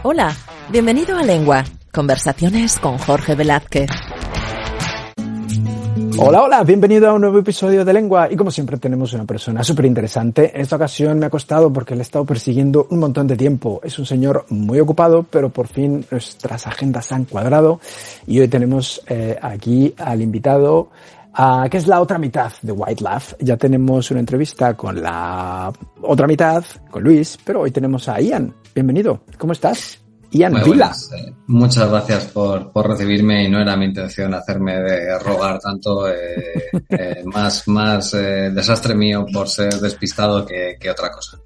Hola, bienvenido a Lengua, conversaciones con Jorge Velázquez. Hola, bienvenido a un nuevo episodio de Lengua y como siempre tenemos una persona súper interesante. En esta ocasión me ha costado porque le he estado persiguiendo un montón de tiempo. Es un señor muy ocupado, pero por fin nuestras agendas se han cuadrado y hoy tenemos aquí al invitado que es la otra mitad de White Love. Ya tenemos una entrevista con la otra mitad, con Luis, pero hoy tenemos a Ian. Bienvenido, ¿cómo estás? Ian Muy Vila. buenas. Muchas gracias por recibirme y no era mi intención hacerme de rogar tanto, más desastre mío por ser despistado que otra cosa.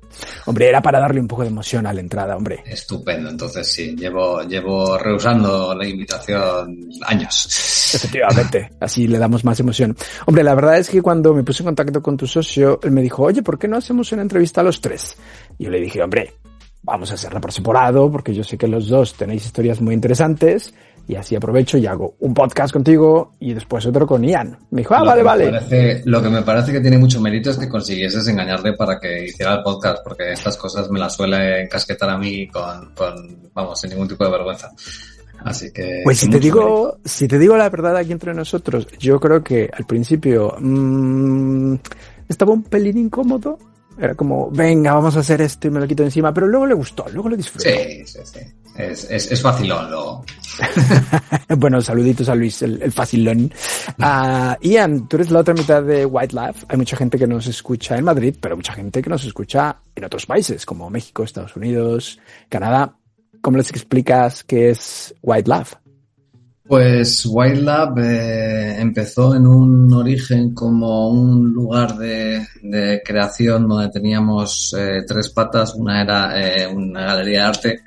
Hombre, era para darle un poco de emoción a la entrada, hombre. Estupendo, entonces sí, llevo rehusando la invitación años. Efectivamente, así le damos más emoción. Hombre, la verdad es que cuando me puse en contacto con tu socio, él me dijo, oye, ¿por qué no hacemos una entrevista a los tres? Y yo le dije, hombre, vamos a hacerla por separado, porque yo sé que los dos tenéis historias muy interesantes, y así aprovecho y hago un podcast contigo y después otro con Ian. Me dijo, vale. Lo que me parece que tiene mucho mérito es que consiguieses engañarle para que hiciera el podcast, porque estas cosas me las suele encasquetar a mí vamos, sin ningún tipo de vergüenza. Así que... Pues si te digo la verdad aquí entre nosotros, yo creo que al principio estaba un pelín incómodo. Era como, venga, vamos a hacer esto y me lo quito de encima, pero luego le gustó, luego lo disfrutó. Sí. Es facilón luego. Bueno, saluditos a Luis, el facilón. Ian, tú eres la otra mitad de White Love. Hay mucha gente que nos escucha en Madrid, pero mucha gente que nos escucha en otros países, como México, Estados Unidos, Canadá. ¿Cómo les explicas qué es White Love? Pues White Lab empezó en un origen como un lugar de creación donde teníamos tres patas. Una era una galería de arte,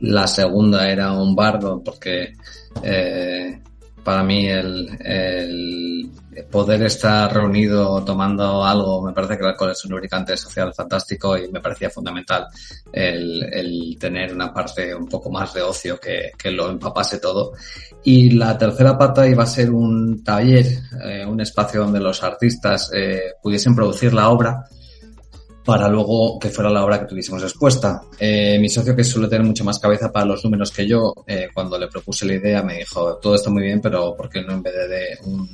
la segunda era un bar, porque para mí el poder estar reunido tomando algo, me parece que el alcohol es un lubricante social fantástico y me parecía fundamental el tener una parte un poco más de ocio que lo empapase todo. Y la tercera pata iba a ser un taller, un espacio donde los artistas pudiesen producir la obra para luego que fuera la obra que tuviésemos expuesta. Mi socio, que suele tener mucho más cabeza para los números que yo, cuando le propuse la idea me dijo, todo está muy bien, pero ¿por qué no en vez de un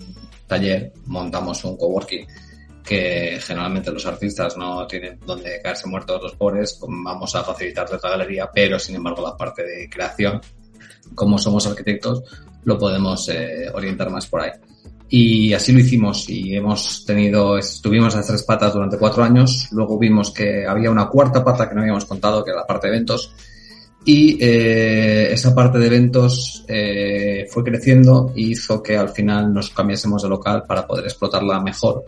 taller montamos un coworking? Que generalmente los artistas no tienen donde caerse muertos los pobres, vamos a facilitarles la galería, pero sin embargo la parte de creación, como somos arquitectos, lo podemos orientar más por ahí. Y así lo hicimos y estuvimos a tres patas durante 4 años, luego vimos que había una cuarta pata que no habíamos contado, que era la parte de eventos, y esa parte de eventos fue creciendo y hizo que al final nos cambiásemos de local para poder explotarla mejor.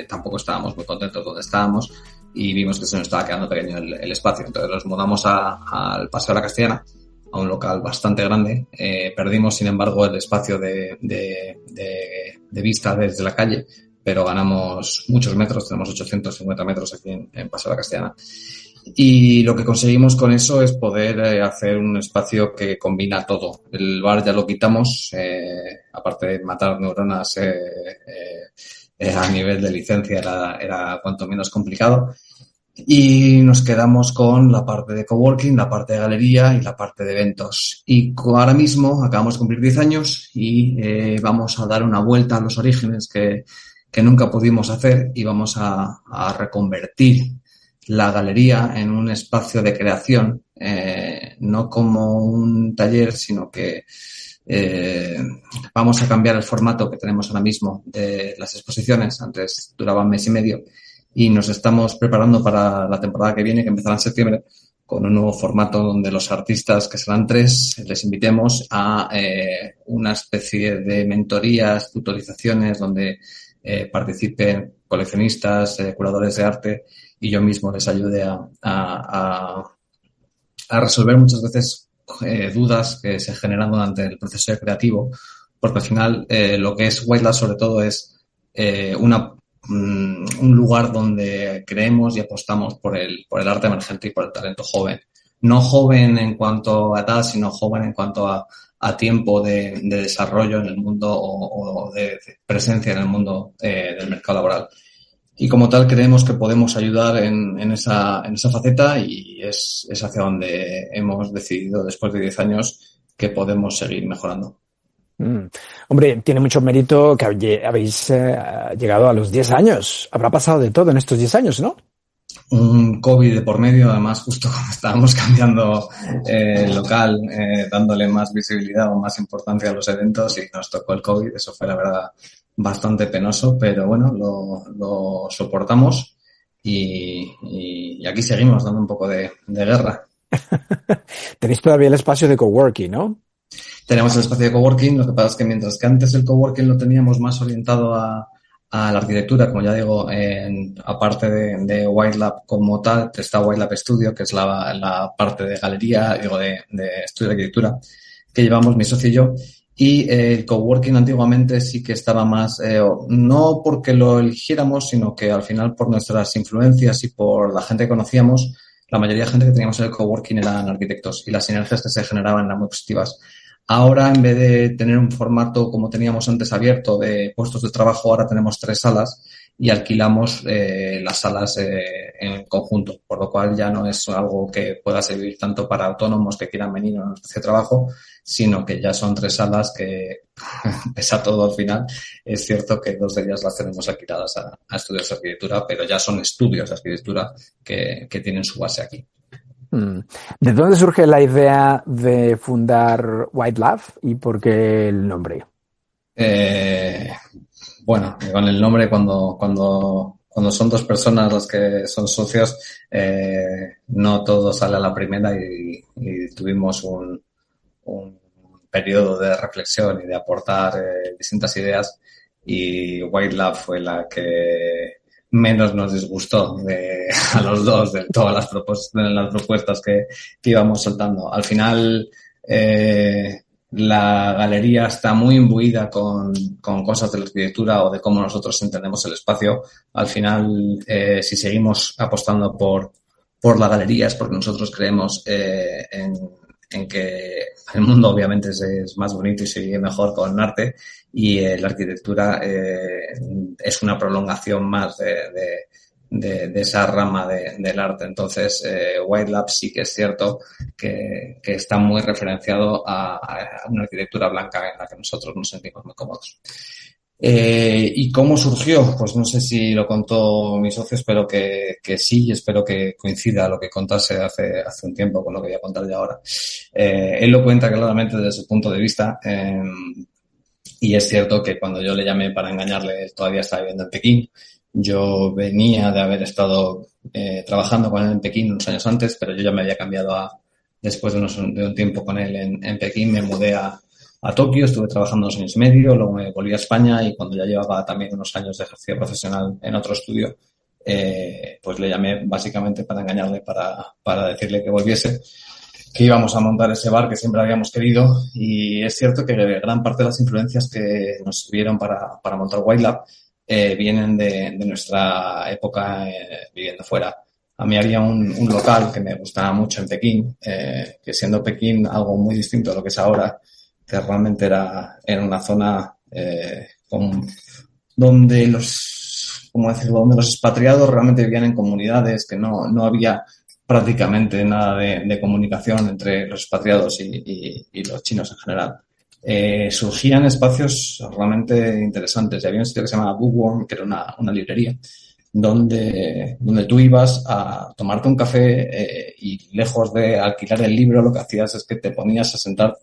Tampoco estábamos muy contentos donde estábamos y vimos que se nos estaba quedando pequeño el espacio, entonces nos mudamos al Paseo de la Castellana, a un local bastante grande. Perdimos, sin embargo, el espacio de vista desde la calle, pero ganamos muchos metros, tenemos 850 metros aquí en Paseo de la Castellana. Y lo que conseguimos con eso es poder hacer un espacio que combina todo. El bar ya lo quitamos, aparte de matar neuronas a nivel de licencia era cuanto menos complicado. Y nos quedamos con la parte de coworking, la parte de galería y la parte de eventos. Y ahora mismo acabamos de cumplir 10 años y vamos a dar una vuelta a los orígenes que nunca pudimos hacer y vamos a reconvertir la galería en un espacio de creación, no como un taller, sino que vamos a cambiar el formato que tenemos ahora mismo de las exposiciones. Antes duraban mes y medio. Y nos estamos preparando para la temporada que viene, que empezará en septiembre, con un nuevo formato donde los artistas, que serán 3, les invitemos a una especie de mentorías, tutorizaciones, donde participen coleccionistas, curadores de arte, y yo mismo les ayude a resolver muchas veces dudas que se generan durante el proceso creativo, porque al final lo que es White Lab sobre todo es un lugar donde creemos y apostamos por el arte emergente y por el talento joven. No joven en cuanto a edad, sino joven en cuanto a tiempo de desarrollo en el mundo o de presencia en el mundo del mercado laboral. como tal creemos que podemos ayudar en esa faceta y es hacia donde hemos decidido después de 10 años que podemos seguir mejorando. Hombre, tiene mucho mérito que habéis llegado a los 10 años. Habrá pasado de todo en estos 10 años, ¿no? Un COVID de por medio, además, justo cuando estábamos cambiando el local, dándole más visibilidad o más importancia a los eventos y nos tocó el COVID. Eso fue, la verdad, bastante penoso, pero bueno, lo soportamos y aquí seguimos dando un poco de guerra. Tenéis todavía el espacio de coworking, ¿no? Tenemos el espacio de coworking, lo que pasa es que mientras que antes el coworking lo teníamos más orientado a la arquitectura, como ya digo, aparte de White Lab como tal, está White Lab Studio, que es la parte de galería, digo, de estudio de arquitectura, que llevamos mi socio y yo. Y el coworking antiguamente sí que estaba más, no porque lo eligiéramos, sino que al final por nuestras influencias y por la gente que conocíamos, la mayoría de gente que teníamos en el coworking eran arquitectos y las sinergias que se generaban eran muy positivas. Ahora, en vez de tener un formato como teníamos antes abierto de puestos de trabajo, ahora tenemos 3 salas y alquilamos las salas en conjunto, por lo cual ya no es algo que pueda servir tanto para autónomos que quieran venir a un espacio de trabajo, sino que ya son 3 salas que, pese a todo al final, es cierto que 2 de ellas las tenemos alquiladas a estudios de arquitectura, pero ya son estudios de arquitectura que tienen su base aquí. ¿De dónde surge la idea de fundar White Lab y por qué el nombre? Bueno, con el nombre cuando son 2 personas las que son socios, no todo sale a la primera y tuvimos un periodo de reflexión y de aportar distintas ideas y White Lab fue la que menos nos disgustó a los dos de todas las propuestas que íbamos soltando. Al final, la galería está muy imbuida con cosas de la arquitectura o de cómo nosotros entendemos el espacio. Al final, si seguimos apostando por la galería es porque nosotros creemos en que el mundo obviamente es más bonito y se vive mejor con arte y la arquitectura es una prolongación más de esa rama del arte. Entonces, White Lab sí que es cierto que está muy referenciado a una arquitectura blanca en la que nosotros nos sentimos muy cómodos. ¿Y cómo surgió? Pues no sé si lo contó mi socio, espero que sí y espero que coincida lo que contase hace un tiempo con lo que voy a contar ya ahora. Él lo cuenta claramente desde su punto de vista y es cierto que cuando yo le llamé para engañarle, él todavía estaba viviendo en Pekín. Yo venía de haber estado trabajando con él en Pekín unos años antes, pero yo ya me había cambiado después de un tiempo con él en Pekín, me mudé a Tokio, estuve trabajando 2 años y medio, luego me volví a España y cuando ya llevaba también unos años de ejercicio profesional en otro estudio, pues le llamé básicamente para engañarle, para decirle que volviese, que íbamos a montar ese bar que siempre habíamos querido y es cierto que gran parte de las influencias que nos sirvieron para montar White Lab vienen de nuestra época viviendo fuera. A mí había un local que me gustaba mucho en Pekín, que siendo Pekín algo muy distinto a lo que es ahora, que realmente era una zona donde donde los expatriados realmente vivían en comunidades, que no había prácticamente nada de comunicación entre los expatriados y los chinos en general. Surgían espacios realmente interesantes. Y había un sitio que se llamaba Bookworm, que era una librería, donde tú ibas a tomarte un café y lejos de alquilar el libro, lo que hacías es que te ponías a sentarte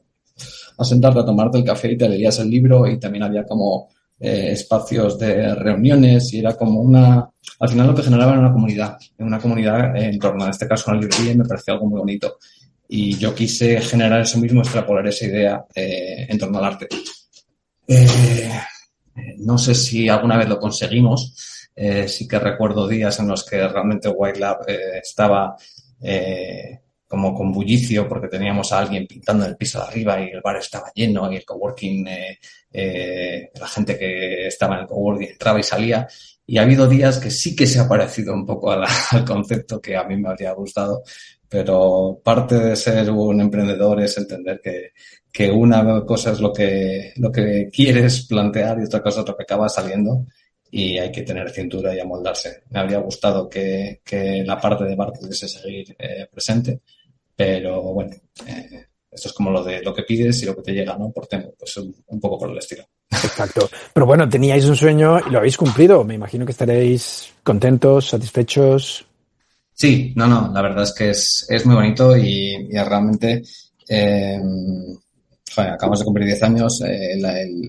a tomarte el café y te leías el libro y también había como espacios de reuniones y era como al final lo que generaba era una comunidad en torno a este caso a una librería y me pareció algo muy bonito. Y yo quise generar eso mismo, extrapolar esa idea en torno al arte. No sé si alguna vez lo conseguimos. Sí que recuerdo días en los que realmente White Lab estaba como con bullicio porque teníamos a alguien pintando en el piso de arriba y el bar estaba lleno y el coworking, la gente que estaba en el coworking entraba y salía. Y ha habido días que sí que se ha parecido un poco al concepto que a mí me habría gustado, pero parte de ser un emprendedor es entender que una cosa es lo que quieres plantear y otra cosa es lo que acaba saliendo. y hay que tener cintura y amoldarse. Me habría gustado que la parte de bar pudiese seguir presente, pero bueno, esto es como lo que pides y lo que te llega, ¿no? Por tiempo, pues un poco por el estilo. Exacto. Pero bueno, teníais un sueño y lo habéis cumplido. Me imagino que estaréis contentos, satisfechos. Sí, no, la verdad es que es muy bonito y realmente, joder, acabamos de cumplir 10 años,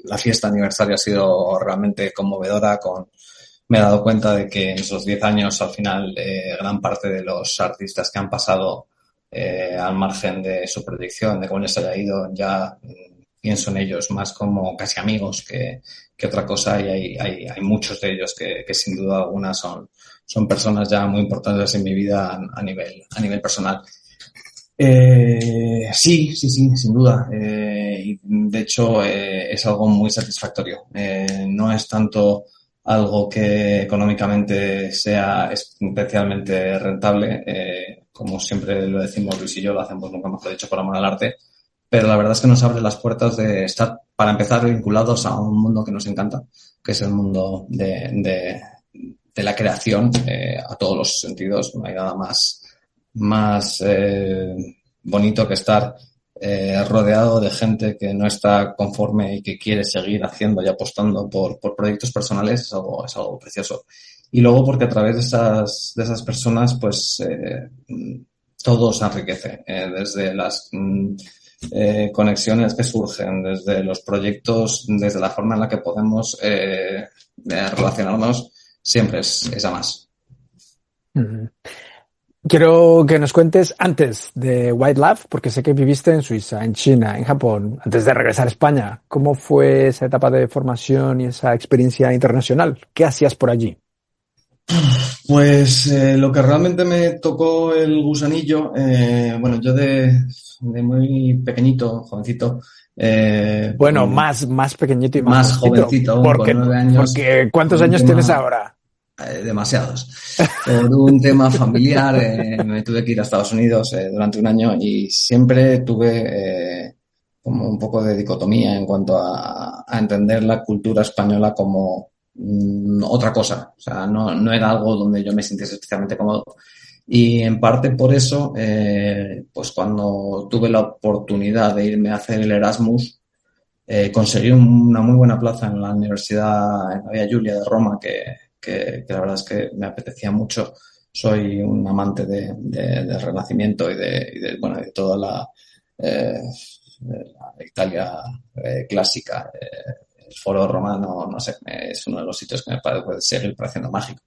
la fiesta de aniversario ha sido realmente conmovedora. Me he dado cuenta de que en esos 10 años, al final, gran parte de los artistas que han pasado al margen de su proyección, de cómo les haya ido, ya pienso en ellos más como casi amigos que otra cosa, y hay muchos de ellos que sin duda alguna son personas ya muy importantes en mi vida a nivel personal. Sí, sin duda. Y de hecho, es algo muy satisfactorio. No es tanto algo que económicamente sea especialmente rentable, como siempre lo decimos Luis y yo, lo hacemos, nunca mejor dicho, por amor al arte, pero la verdad es que nos abre las puertas de estar, para empezar, vinculados a un mundo que nos encanta, que es el mundo de la creación, a todos los sentidos. No hay nada más bonito que estar rodeado de gente que no está conforme y que quiere seguir haciendo y apostando por proyectos personales. Es algo precioso. Y luego porque a través de esas personas, pues todo se enriquece, desde las conexiones que surgen, desde los proyectos, desde la forma en la que podemos relacionarnos, siempre es a más. Mm-hmm. Quiero que nos cuentes antes de White Love, porque sé que viviste en Suiza, en China, en Japón, antes de regresar a España. ¿Cómo fue esa etapa de formación y esa experiencia internacional? ¿Qué hacías por allí? Pues lo que realmente me tocó el gusanillo, bueno, yo de muy pequeñito, jovencito, Bueno, más pequeñito y más jovencito aún, con 9 años, porque por ¿cuántos un años tienes tema, ahora? demasiados. Por un tema familiar, me tuve que ir a Estados Unidos durante un año y siempre tuve como un poco de dicotomía en cuanto a entender la cultura española como otra cosa. O sea, no era algo donde yo me sintiese especialmente cómodo. Y en parte por eso, pues cuando tuve la oportunidad de irme a hacer el Erasmus, conseguí una muy buena plaza en la Universidad, en la Via Giulia de Roma, que la verdad es que me apetecía mucho. Soy un amante del Renacimiento y bueno, de toda la Italia clásica. El Foro Romano, no sé, es uno de los sitios que me puede seguir pareciendo mágico.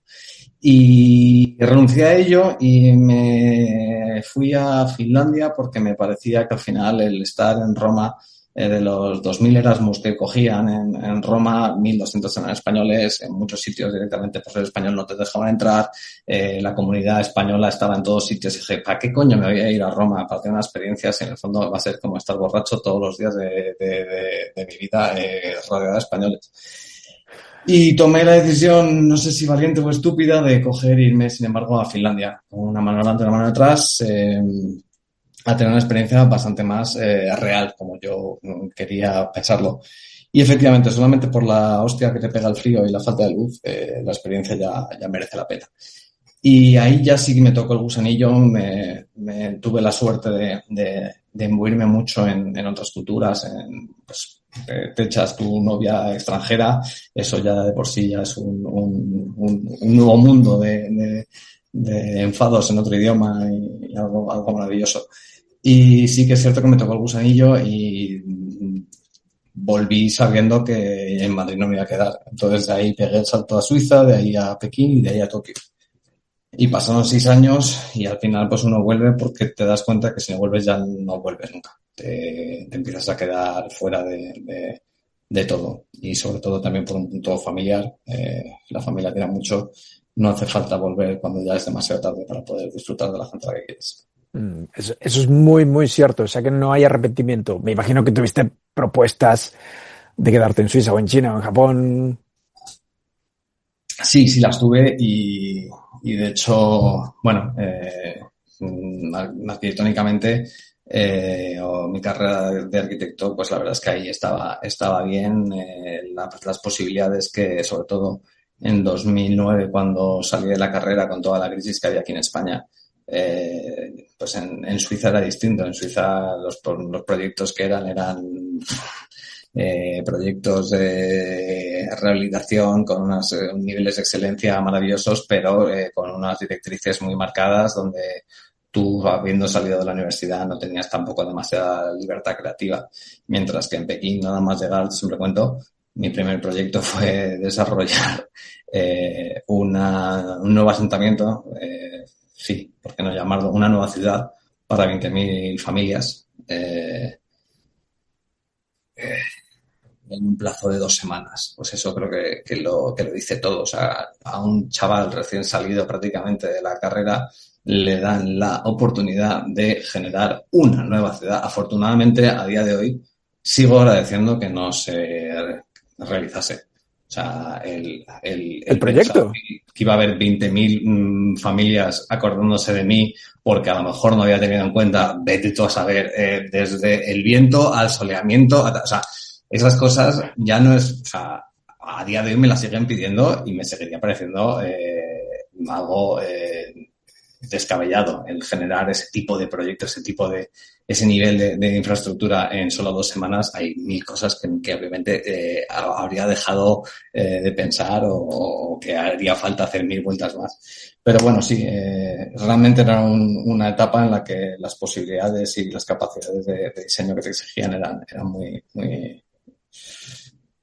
Y renuncié a ello y me fui a Finlandia porque me parecía que al final el estar en Roma, de los 2.000 Erasmus que cogían en Roma, 1.200 eran españoles, en muchos sitios directamente por ser español no te dejaban entrar, la comunidad española estaba en todos sitios y dije, ¿para qué coño me voy a ir a Roma para tener una experiencia si en el fondo va a ser como estar borracho todos los días de mi vida rodeado de españoles? Y tomé la decisión, no sé si valiente o estúpida, de coger e irme, sin embargo, a Finlandia, con una mano delante y una mano detrás, a tener una experiencia bastante más real, como yo quería pensarlo. Y efectivamente, solamente por la hostia que te pega el frío y la falta de luz, la experiencia ya merece la pena. Y ahí ya sí que me tocó el gusanillo, tuve la suerte de imbuirme mucho en otras culturas, pues, te echas tu novia extranjera, eso ya de por sí ya es un nuevo mundo de enfados en otro idioma y algo maravilloso. Y sí que es cierto que me tocó el gusanillo y volví sabiendo que en Madrid no me iba a quedar. Entonces de ahí pegué el salto a Suiza, de ahí a Pekín y de ahí a Tokio. Y pasaron 6 años y al final pues uno vuelve porque te das cuenta que si no vuelves ya no vuelves nunca. Te empiezas a quedar fuera de todo. Y sobre todo también por un punto familiar. La familia tiene mucho. No hace falta volver cuando ya es demasiado tarde para poder disfrutar de la gente a la que quieres. Eso es muy, muy cierto. O sea que no hay arrepentimiento. Me imagino que tuviste propuestas de quedarte en Suiza o en China o en Japón. Sí, las tuve y de hecho, bueno, arquitectónicamente o mi carrera de arquitecto, pues la verdad es que ahí estaba bien. Las posibilidades que, sobre todo en 2009, cuando salí de la carrera con toda la crisis que había aquí en España. Pues en Suiza era distinto. En Suiza los proyectos que eran proyectos de rehabilitación con unos niveles de excelencia maravillosos, pero con unas directrices muy marcadas donde tú, habiendo salido de la universidad, no tenías tampoco demasiada libertad creativa. Mientras que en Pekín, nada más llegar, siempre cuento, mi primer proyecto fue desarrollar un nuevo asentamiento, sí, ¿por qué no llamarlo? Una nueva ciudad para 20.000 familias en un plazo de 2 semanas. Pues eso creo que lo dice todo. O sea, a un chaval recién salido prácticamente de la carrera le dan la oportunidad de generar una nueva ciudad. Afortunadamente, a día de hoy, sigo agradeciendo que no se realizase. O sea, el proyecto. Que iba a haber 20.000 familias acordándose de mí porque a lo mejor no había tenido en cuenta, vete tú a saber, desde el viento al soleamiento, o sea, esas cosas ya no es, o sea, a día de hoy me las siguen pidiendo y me seguiría pareciendo algo descabellado el generar ese tipo de proyectos, ese nivel de infraestructura en solo 2 semanas. Hay 1000 cosas que obviamente habría dejado de pensar o que haría falta hacer 1000 vueltas más. Pero bueno, sí, realmente era una etapa en la que las posibilidades y las capacidades de diseño que te exigían eran muy, muy,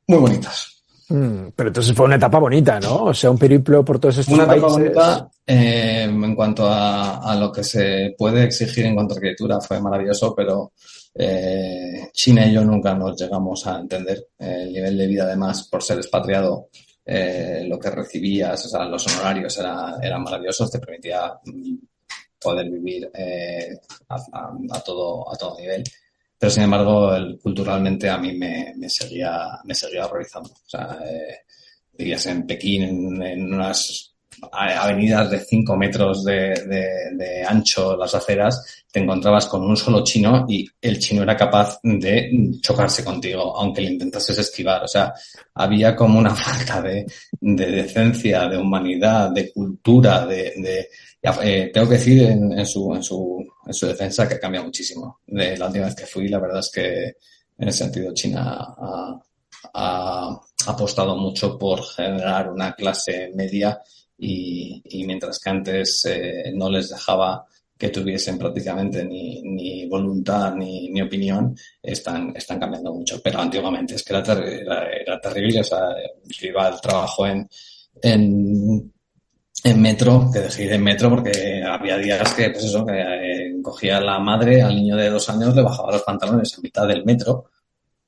muy bonitas. Pero entonces fue una etapa bonita, ¿no? O sea, un periplo por todos estos países. Una etapa bonita en cuanto a lo que se puede exigir en cuanto a arquitectura, fue maravilloso, pero China y yo nunca nos llegamos a entender. El nivel de vida, además, por ser expatriado, lo que recibías, o sea, los honorarios eran maravillosos, te permitía poder vivir a todo nivel. Pero, sin embargo, culturalmente a mí me seguía horrorizando. O sea, vivías en Pekín en unas avenidas de 5 metros de ancho, las aceras, te encontrabas con un solo chino y el chino era capaz de chocarse contigo, aunque le intentases esquivar. O sea, había como una falta de decencia, de humanidad, de cultura, tengo que decir en su defensa que cambia muchísimo. De la última vez que fui, la verdad es que en ese sentido China ha apostado mucho por generar una clase media y mientras que antes no les dejaba que tuviesen prácticamente ni voluntad ni opinión, están cambiando mucho. Pero antiguamente es que era terrible. O sea, yo iba al trabajo en metro, que dejé ir en metro porque había días que, pues eso, que cogía a la madre, al niño de 2 años, le bajaba los pantalones en mitad del metro,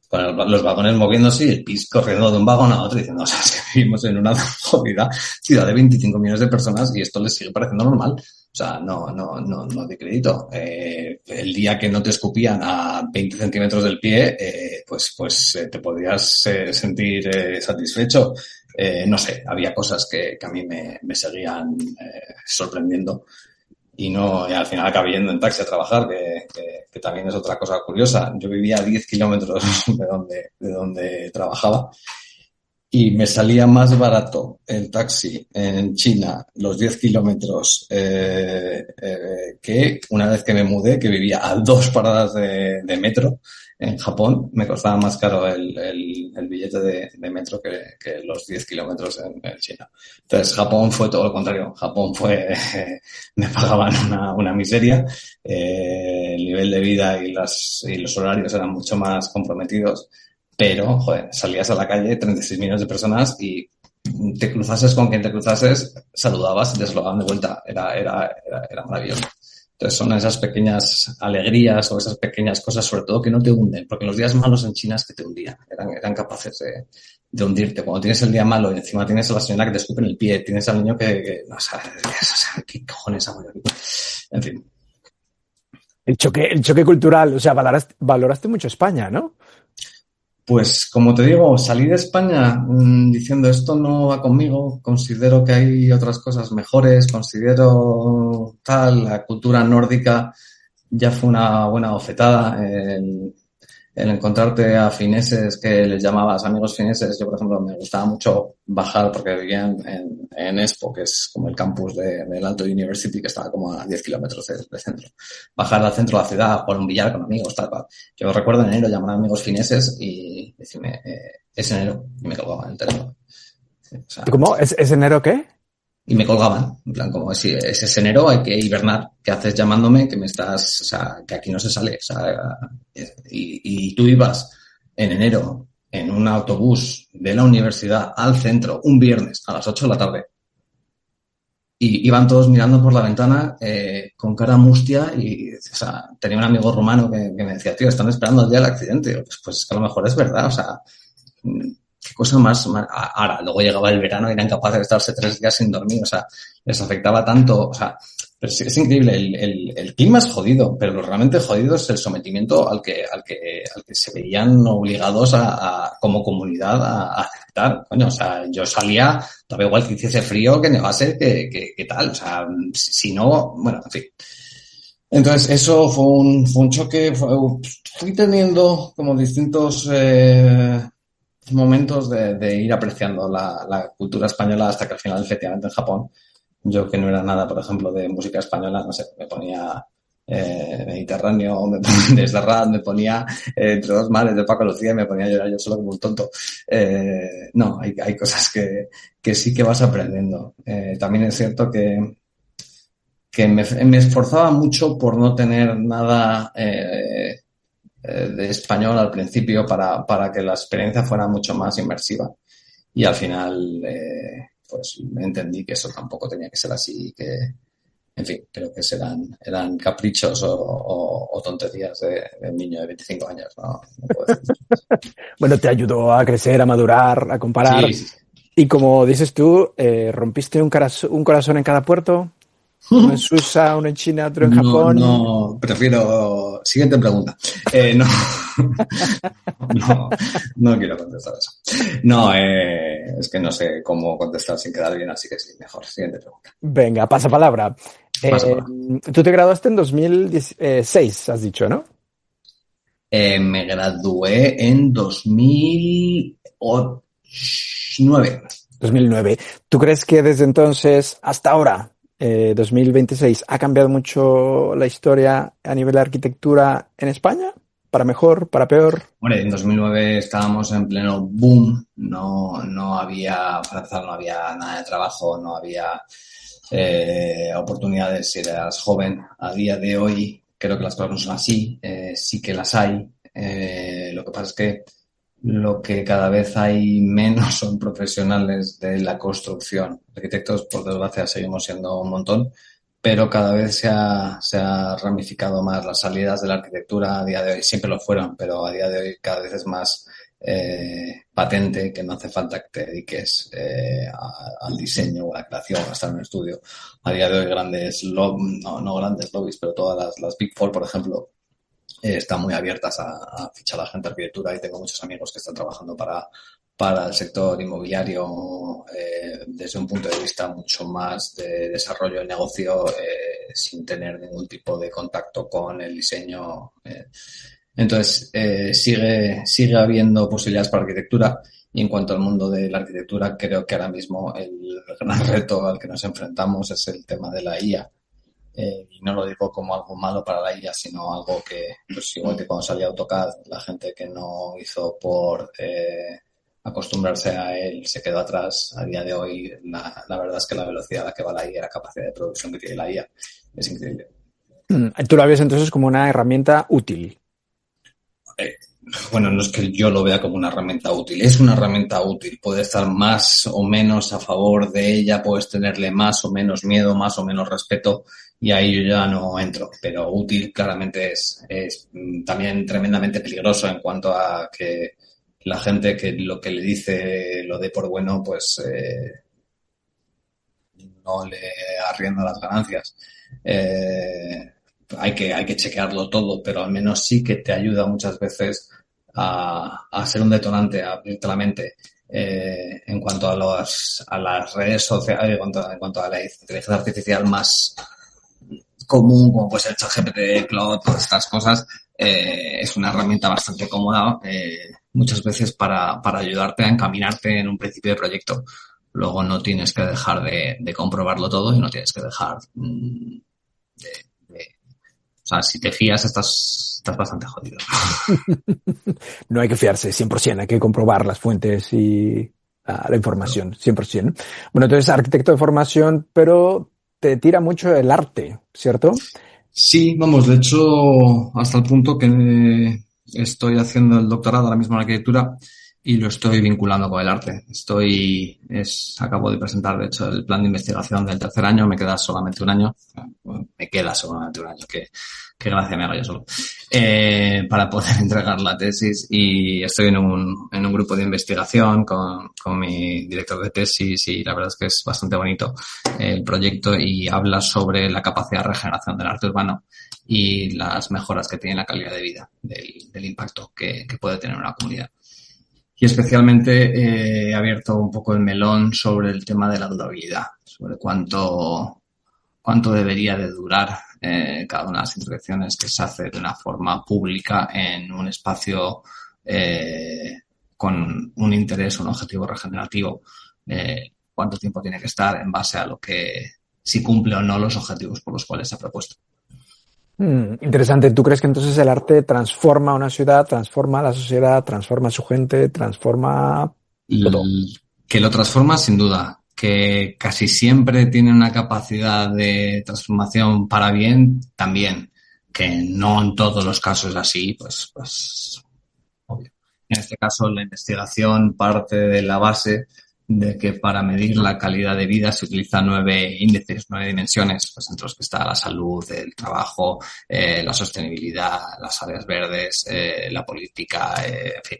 con los vagones moviéndose y el pis corriendo de un vagón a otro, diciendo, o sea, es que vivimos en una jodida ciudad de 25 millones de personas y esto les sigue pareciendo normal. O sea, no de crédito. El día que no te escupían a 20 centímetros del pie, pues te podías sentir satisfecho. No sé, había cosas que a mí me seguían sorprendiendo y al final acabé yendo en taxi a trabajar, que también es otra cosa curiosa. Yo vivía a 10 kilómetros de donde trabajaba y me salía más barato el taxi en China, los 10 kilómetros, que una vez que me mudé, que vivía a 2 paradas de metro. En Japón me costaba más caro el billete de metro que los 10 kilómetros en China. Entonces, Japón fue todo lo contrario. Japón me pagaban una miseria. El nivel de vida y los horarios eran mucho más comprometidos. Pero, joder, salías a la calle, 36 millones de personas y te cruzases con quien te cruzases, saludabas y te saludaban de vuelta. Era maravilloso. Entonces son esas pequeñas alegrías o esas pequeñas cosas, sobre todo, que no te hunden, porque los días malos en China es que te hundían, eran capaces de hundirte. Cuando tienes el día malo y encima tienes a la señora que te escupe en el pie, tienes al niño que no sabes, ¿qué cojones hago yo aquí? En fin. El choque cultural, o sea, valoraste mucho España, ¿no? Pues, como te digo, salí de España diciendo esto no va conmigo, considero que hay otras cosas mejores, considero la cultura nórdica ya fue una buena bofetada. el encontrarte a fineses que les llamabas amigos fineses. Yo, por ejemplo, me gustaba mucho bajar porque vivía en Expo, que es como el campus del Alto University, que estaba como a 10 kilómetros del centro. Bajar al centro de la ciudad, jugar un billar con amigos, tal cual. Yo recuerdo en enero llamar a amigos fineses y decirme, es enero, y me colgaban el teléfono. O sea, ¿Cómo? ¿Es enero qué? y me colgaban, en plan, como si es enero, hay que hibernar. ¿Qué haces llamándome? Que me estás, o sea, que aquí no se sale. O sea, y tú ibas en enero en un autobús de la universidad al centro un viernes a las 8 de la tarde. Y iban todos mirando por la ventana con cara mustia y, o sea, tenía un amigo rumano que me decía, tío, están esperando el día del accidente. Y yo, pues es que a lo mejor es verdad, o sea, qué cosa más. Ahora, luego llegaba el verano y eran capaces de estarse 3 días sin dormir, o sea, les afectaba tanto, o sea, pero sí, es increíble, el clima es jodido, pero lo realmente jodido es el sometimiento al que se veían obligados como comunidad a aceptar. Coño, o sea, yo salía, daba igual que hiciese frío, que nevase, que tal, o sea, si no, bueno, en fin. Entonces, eso fue un choque, fui teniendo como distintos momentos de ir apreciando la cultura española hasta que al final, efectivamente, en Japón, yo que no era nada, por ejemplo, de música española, no sé, me ponía Mediterráneo, desde Rad, me ponía Entre dos mares de Paco Lucía y me ponía a llorar yo solo como un tonto. No, hay cosas que sí que vas aprendiendo. También es cierto que me esforzaba mucho por no tener nada de español al principio para que la experiencia fuera mucho más inmersiva. Y al final, pues entendí que eso tampoco tenía que ser así, que, en fin, creo que eran caprichos o tonterías de un niño de 25 años, no puedo decir. Bueno, te ayudó a crecer, a madurar, a comparar. Sí. Y como dices tú, rompiste un corazón en cada puerto. Uno en Suiza, uno en China, otro en Japón. No, prefiero... Siguiente pregunta. No quiero contestar eso. No, es que no sé cómo contestar sin quedar bien, así que sí, mejor. Siguiente pregunta. Venga, pasa palabra. Tú te graduaste en 2006, has dicho, ¿no? Me gradué en 2009. 2009. ¿Tú crees que desde entonces hasta ahora, 2026, ha cambiado mucho la historia a nivel de arquitectura en España? ¿Para mejor, para peor? Bueno, en 2009 estábamos en pleno boom, no había, para empezar, no había nada de trabajo, no había oportunidades si eras joven. A día de hoy creo que las cosas no son así, sí que las hay. Lo que pasa es que lo que cada vez hay menos son profesionales de la construcción. Arquitectos, por desgracia, seguimos siendo un montón, pero cada vez se ha ramificado más las salidas de la arquitectura. A día de hoy siempre lo fueron, pero a día de hoy cada vez es más patente que no hace falta que te dediques al diseño o a la creación, a estar en un estudio. A día de hoy grandes, no grandes lobbies, pero todas las Big Four, por ejemplo, están muy abiertas a fichar a gente de arquitectura y tengo muchos amigos que están trabajando para el sector inmobiliario desde un punto de vista mucho más de desarrollo de negocio sin tener ningún tipo de contacto con el diseño. Entonces, sigue habiendo posibilidades para arquitectura y en cuanto al mundo de la arquitectura, creo que ahora mismo el gran reto al que nos enfrentamos es el tema de la IA. Y no lo digo como algo malo para la IA, sino algo que, pues igual que cuando salía AutoCAD, la gente que no hizo por acostumbrarse a él se quedó atrás. A día de hoy, la verdad es que la velocidad a la que va la IA, la capacidad de producción que tiene la IA, es increíble. Tú lo ves entonces como una herramienta útil. Bueno, no es que yo lo vea como una herramienta útil, es una herramienta útil. Puedes estar más o menos a favor de ella, puedes tenerle más o menos miedo, más o menos respeto, y ahí yo ya no entro. Pero útil claramente es también tremendamente peligroso en cuanto a que la gente que lo que le dice lo dé por bueno, pues no le arrienda las ganancias. Hay que chequearlo todo, pero al menos sí que te ayuda muchas veces a ser un detonante, a abrirte la mente en cuanto a las redes sociales, en cuanto a la inteligencia artificial más común, como puede ser ChatGPT, Claude, todas estas cosas. es una herramienta bastante cómoda muchas veces para ayudarte a encaminarte en un principio de proyecto. Luego no tienes que dejar de comprobarlo todo y no tienes que dejar o sea, si te fías estás bastante jodido. No hay que fiarse 100%, hay que comprobar las fuentes y la información, 100%. Bueno, tú eres arquitecto de formación, pero te tira mucho el arte, ¿cierto? Sí, vamos, de hecho, hasta el punto que estoy haciendo el doctorado ahora mismo en arquitectura y lo estoy vinculando con el arte. Acabo de presentar, de hecho, el plan de investigación del tercer año, me queda solamente un año. Qué gracia me hago yo solo. Para poder entregar la tesis, y estoy en un grupo de investigación con mi director de tesis, y la verdad es que es bastante bonito el proyecto, y habla sobre la capacidad de regeneración del arte urbano y las mejoras que tiene la calidad de vida, del impacto que puede tener una comunidad. Y especialmente he abierto un poco el melón sobre el tema de la durabilidad, sobre cuánto debería de durar cada una de las intervenciones que se hace de una forma pública en un espacio con un interés, un objetivo regenerativo. Cuánto tiempo tiene que estar en base a lo que, si cumple o no los objetivos por los cuales se ha propuesto. Interesante. ¿Tú crees que entonces el arte transforma una ciudad, transforma la sociedad, transforma a su gente, transforma todo? Que lo transforma, sin duda. Que casi siempre tiene una capacidad de transformación para bien, también. Que no en todos los casos es así, pues obvio. En este caso, la investigación parte de la base de que para medir la calidad de vida se utilizan 9 índices, 9 dimensiones, pues entre los que está la salud, el trabajo, la sostenibilidad, las áreas verdes, la política, en fin.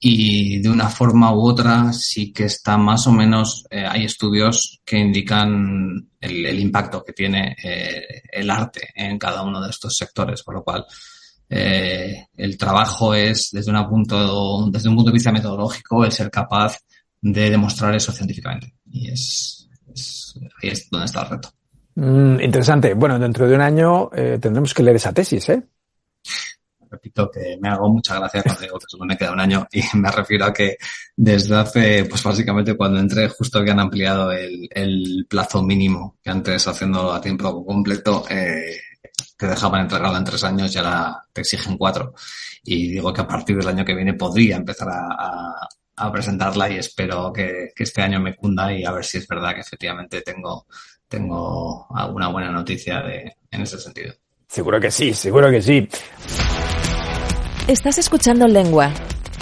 Y de una forma u otra sí que está más o menos, hay estudios que indican el impacto que tiene el arte en cada uno de estos sectores, por lo cual el trabajo es, desde un punto de vista metodológico, el ser capaz de demostrar eso científicamente. Y ahí es donde está el reto. Interesante. Bueno, dentro de un año tendremos que leer esa tesis, ¿eh? Repito que me hago mucha gracia cuando digo que solo me queda un año, y me refiero a que desde hace, pues básicamente cuando entré, justo habían ampliado el plazo mínimo, que antes haciéndolo a tiempo completo te dejaban entregarla en 3 años y ahora te exigen 4. Y digo que a partir del año que viene podría empezar a presentarla, y espero que este año me cunda y a ver si es verdad que efectivamente tengo alguna buena noticia en ese sentido. Seguro que sí, seguro que sí. Estás escuchando Lengua.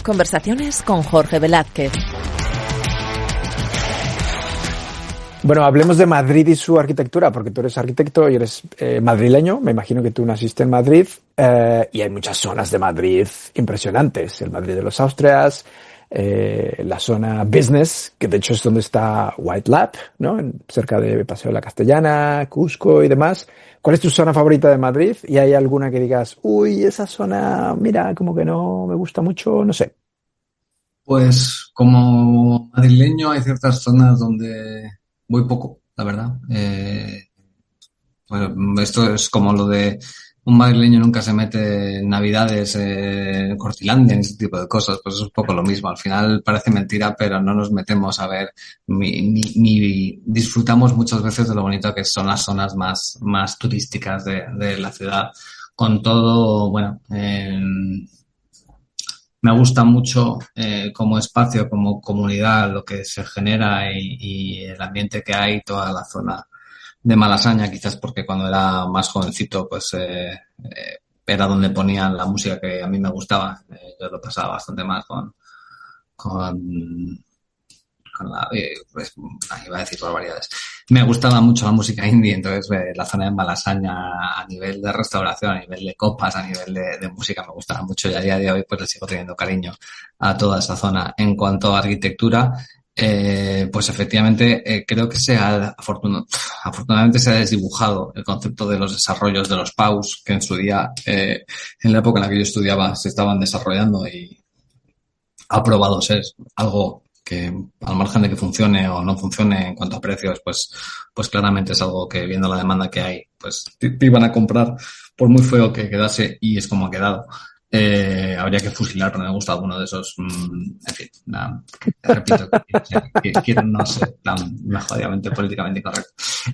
Conversaciones con Jorge Velázquez. Bueno, hablemos de Madrid y su arquitectura, porque tú eres arquitecto y eres madrileño. Me imagino que tú naciste en Madrid y hay muchas zonas de Madrid impresionantes. El Madrid de los Austrias, la zona business, que de hecho es donde está White Lab, ¿no? Cerca de Paseo de la Castellana, Cusco y demás. ¿Cuál es tu zona favorita de Madrid? ¿Y hay alguna que digas, uy, esa zona, mira, como que no me gusta mucho? No sé. Pues como madrileño hay ciertas zonas donde voy poco, la verdad. Bueno, esto es como lo de un madrileño nunca se mete en Navidades, en Cortilandia, en ese tipo de cosas. Pues es un poco lo mismo. Al final parece mentira, pero no nos metemos a ver ni disfrutamos muchas veces de lo bonito que son las zonas más turísticas de la ciudad. Con todo, bueno, me gusta mucho como espacio, como comunidad, lo que se genera y el ambiente que hay, toda la zona de Malasaña, quizás porque cuando era más jovencito, pues era donde ponían la música que a mí me gustaba. Yo lo pasaba bastante más con la... pues, iba a decir barbaridades. Me gustaba mucho la música indie, entonces la zona de Malasaña a nivel de restauración, a nivel de copas, a nivel de música me gustaba mucho, y a día de hoy pues le sigo teniendo cariño a toda esa zona. En cuanto a arquitectura, pues efectivamente creo que afortunadamente se ha desdibujado el concepto de los desarrollos de los PAUs, que en su día, en la época en la que yo estudiaba, se estaban desarrollando, y ha probado ser algo que, al margen de que funcione o no funcione en cuanto a precios, pues claramente es algo que, viendo la demanda que hay, pues te iban a comprar, por muy feo que quedase, y es como ha quedado, habría que fusilar, pero me gusta alguno de esos. En fin, nada, repito, quiero no ser tan jodidamente políticamente correcto.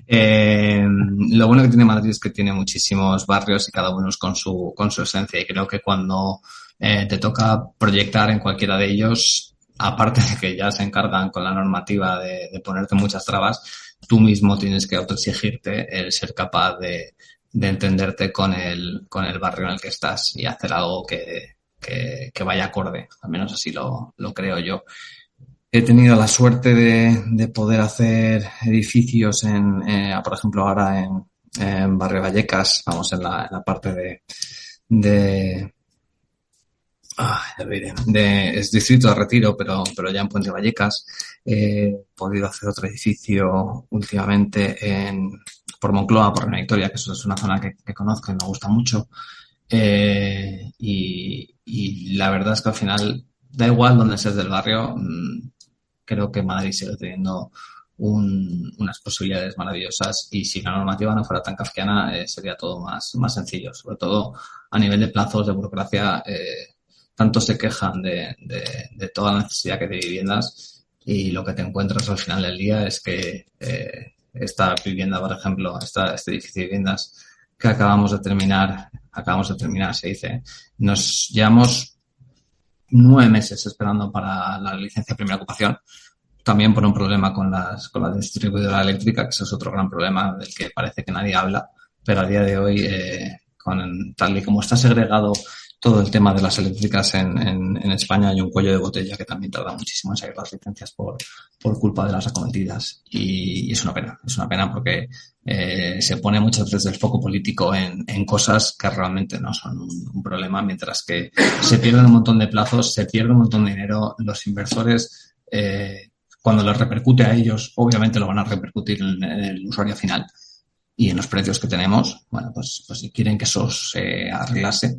Lo bueno que tiene Madrid es que tiene muchísimos barrios y cada uno es con su esencia, y creo que cuando te toca proyectar en cualquiera de ellos, aparte de que ya se encargan con la normativa de ponerte muchas trabas, tú mismo tienes que autoexigirte el ser capaz de entenderte con el barrio en el que estás y hacer algo que vaya acorde. Al menos así lo creo yo. He tenido la suerte de poder hacer edificios por ejemplo, ahora en Barrio Vallecas, vamos, en la parte es distrito de Retiro, pero ya en Puente Vallecas. He podido hacer otro edificio últimamente por Moncloa, por Reina Victoria, que eso es una zona que conozco y me gusta mucho. Y la verdad es que al final da igual donde seas del barrio. Creo que Madrid sigue teniendo unas posibilidades maravillosas, y si la normativa no fuera tan kafkiana, sería todo más sencillo, sobre todo a nivel de plazos, de burocracia. Tanto se quejan de toda la necesidad que hay de viviendas, y lo que te encuentras al final del día es que esta vivienda, por ejemplo, este edificio de viviendas que acabamos de terminar, se dice, nos llevamos 9 meses esperando para la licencia de primera ocupación, también por un problema con la distribuidora eléctrica, que eso es otro gran problema del que parece que nadie habla, pero a día de hoy, tal y como está segregado todo el tema de las eléctricas en España, hay un cuello de botella que también tarda muchísimo en salir las licencias por culpa de las acometidas, y es una pena porque se pone muchas veces el foco político en cosas que realmente no son un problema, mientras que se pierden un montón de plazos, se pierde un montón de dinero. Los inversores, cuando les repercute a ellos, obviamente lo van a repercutir en el usuario final y en los precios que tenemos. Bueno, pues si quieren que eso se arreglase,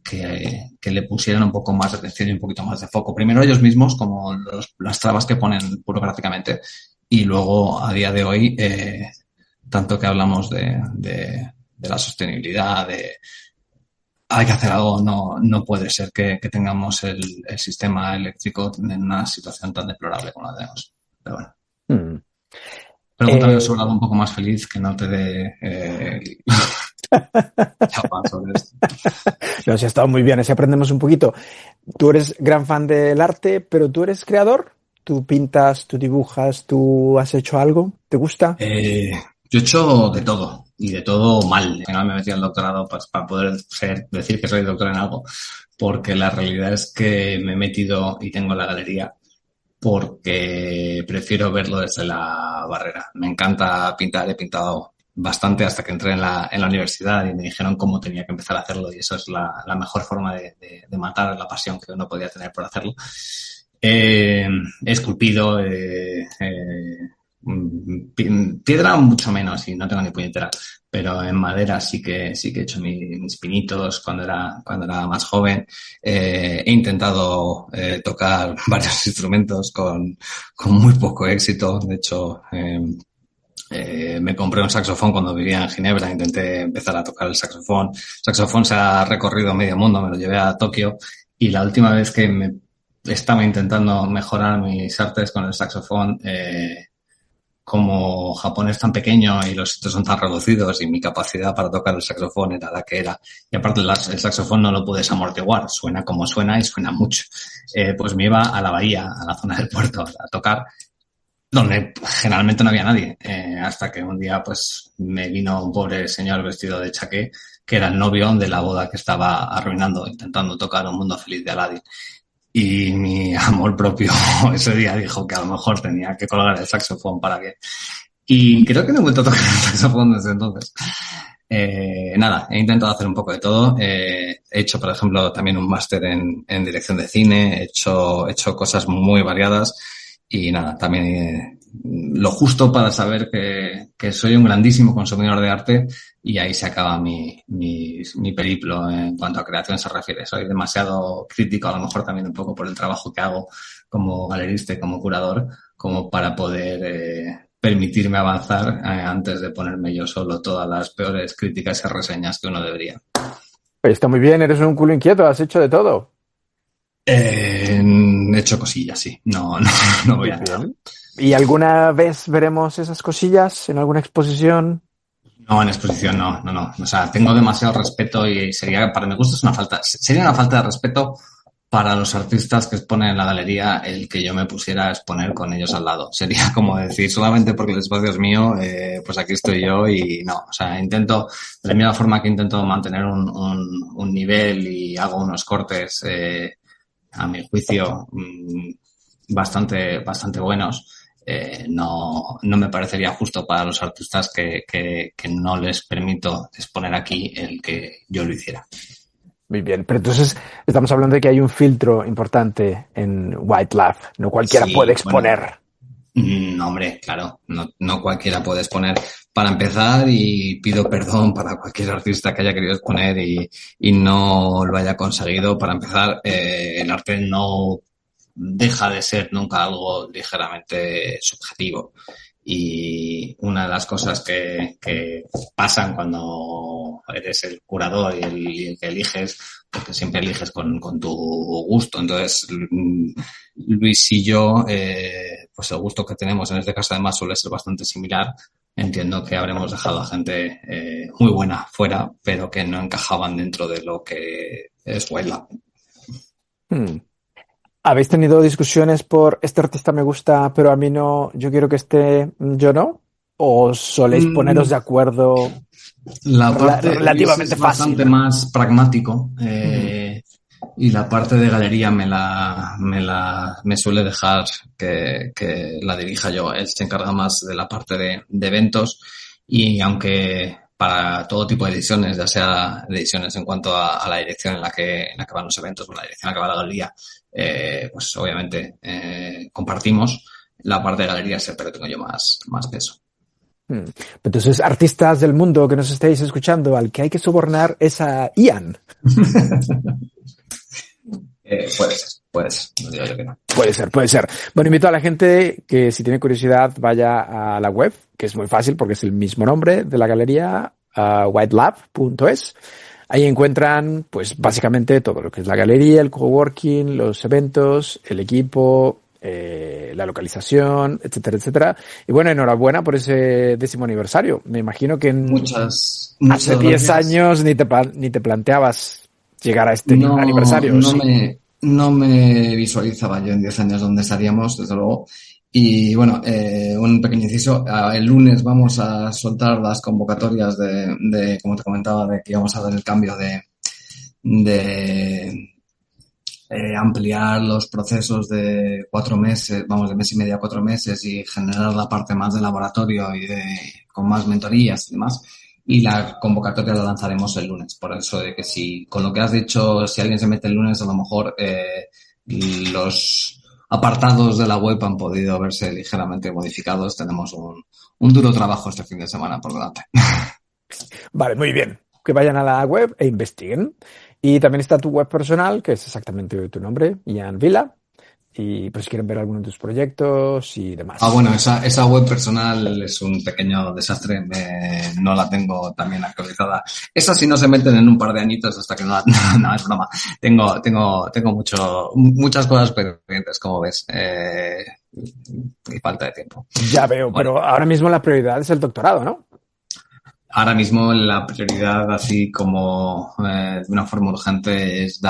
que le pusieran un poco más de atención y un poquito más de foco. Primero ellos mismos, como las trabas que ponen burocráticamente, y luego a día de hoy, tanto que hablamos de la sostenibilidad, hay que hacer algo. No puede ser que tengamos el sistema eléctrico en una situación tan deplorable como la tenemos. Pero bueno. Pregúntame sobre algo un poco más feliz que no te dé chapa sobre esto. No, sí ha estado muy bien, así aprendemos un poquito. Tú eres gran fan del arte, pero ¿tú eres creador? ¿Tú pintas, tú dibujas, tú has hecho algo? ¿Te gusta? Yo he hecho de todo, y de todo mal. Al final me metí al doctorado para poder decir que soy doctor en algo, porque la realidad es que me he metido y tengo la galería porque prefiero verlo desde la barrera. Me encanta pintar, he pintado bastante hasta que entré en la universidad y me dijeron cómo tenía que empezar a hacerlo, y eso es la mejor forma de matar la pasión que uno podía tener por hacerlo. He esculpido, piedra mucho menos, y no tengo ni puñetera, pero en madera sí que he hecho mis pinitos cuando era más joven. He intentado tocar varios instrumentos con muy poco éxito. De hecho, me compré un saxofón cuando vivía en Ginebra, intenté empezar a tocar el saxofón. El saxofón se ha recorrido medio mundo, me lo llevé a Tokio, y la última vez que me estaba intentando mejorar mis artes con el saxofón, como Japón es tan pequeño y los sitios son tan reducidos y mi capacidad para tocar el saxofón era la que era, y aparte el saxofón no lo puedes amortiguar, suena como suena y suena mucho, pues me iba a la bahía, a la zona del puerto, a tocar, donde generalmente no había nadie, hasta que un día pues me vino un pobre señor vestido de chaqué, que era el novio de la boda que estaba arruinando, intentando tocar Un Mundo Feliz de Aladdin. Y mi amor propio ese día dijo que a lo mejor tenía que colgar el saxofón para que... Y creo que no he vuelto a tocar el saxofón desde entonces. Nada, he intentado hacer un poco de todo. He hecho, por ejemplo, también un máster en dirección de cine. He hecho cosas muy variadas. Y nada, también lo justo para saber que soy un grandísimo consumidor de arte, y ahí se acaba mi periplo en cuanto a creación se refiere. Soy demasiado crítico, a lo mejor también un poco por el trabajo que hago como galerista y como curador, como para poder permitirme avanzar antes de ponerme yo solo todas las peores críticas y reseñas que uno debería. Está muy bien, eres un culo inquieto, has hecho de todo. He hecho cosillas, sí. No voy a negar. ¿Y alguna vez veremos esas cosillas en alguna exposición? No, en exposición no. O sea, tengo demasiado respeto y sería, para mi gusto, sería una falta de respeto para los artistas que exponen en la galería el que yo me pusiera a exponer con ellos al lado. Sería como decir, solamente porque el espacio es mío, pues aquí estoy yo y no. O sea, intento, de la misma forma que intento mantener un nivel y hago unos cortes, a mi juicio, bastante buenos. No me parecería justo para los artistas que no les permito exponer aquí el que yo lo hiciera. Muy bien, pero entonces estamos hablando de que hay un filtro importante en White Lab. No cualquiera puede exponer. Bueno, no, hombre, claro, no cualquiera puede exponer. Para empezar, y pido perdón para cualquier artista que haya querido exponer y no lo haya conseguido. Para empezar, el arte no deja de ser nunca algo ligeramente subjetivo. Y una de las cosas que pasan cuando eres el curador y el que eliges, porque siempre eliges con tu gusto. Entonces, Luis y yo, pues el gusto que tenemos en este caso además suele ser bastante similar. Entiendo que habremos dejado a gente muy buena fuera, pero que no encajaban dentro de lo que es White Lab. ¿Habéis tenido discusiones por este artista me gusta, pero a mí no, yo quiero que esté, yo no? ¿O soléis poneros de acuerdo? La parte relativamente es fácil. Bastante más pragmático, y la parte de galería me suele dejar que la dirija yo. Él se encarga más de la parte de eventos, y aunque para todo tipo de ediciones, ya sea de ediciones en cuanto a la dirección en la que van los eventos o la dirección en la que va la galería, pues obviamente compartimos. La parte de galería siempre tengo yo más peso. Entonces, artistas del mundo que nos estéis escuchando, al que hay que sobornar es a Ian. Puede ser. No digo yo que no. Puede ser. Bueno, invito a la gente que si tiene curiosidad vaya a la web, que es muy fácil porque es el mismo nombre de la galería, whitelab.es. Ahí encuentran, pues, básicamente todo lo que es la galería, el coworking, los eventos, el equipo, la localización, etcétera, etcétera. Y bueno, enhorabuena por ese 10º aniversario. Me imagino que hace 10 años ni te planteabas llegar a este aniversario. No me visualizaba yo en 10 años donde estaríamos, desde luego. Y bueno, un pequeño inciso. El lunes vamos a soltar las convocatorias de como te comentaba, de que íbamos a dar el cambio de ampliar los procesos de 4 meses, de mes y medio a 4 meses, y generar la parte más de laboratorio y con más mentorías y demás. Y la convocatoria la lanzaremos el lunes. Por eso de que si, con lo que has dicho, si alguien se mete el lunes, a lo mejor los apartados de la web han podido verse ligeramente modificados. Tenemos un duro trabajo este fin de semana por delante. Vale, muy bien. Que vayan a la web e investiguen. Y también está tu web personal, que es exactamente tu nombre, Ian Vila. Y pues si quieren ver alguno de tus proyectos y demás. Bueno, esa web personal es un pequeño desastre. No la tengo también actualizada. Esa sí no se meten en un par de añitos hasta que no, es broma. Tengo muchas cosas pendientes, como ves. Y falta de tiempo. Ya veo, pero ahora mismo la prioridad es el doctorado, ¿no? Ahora mismo la prioridad, así como de una forma urgente, es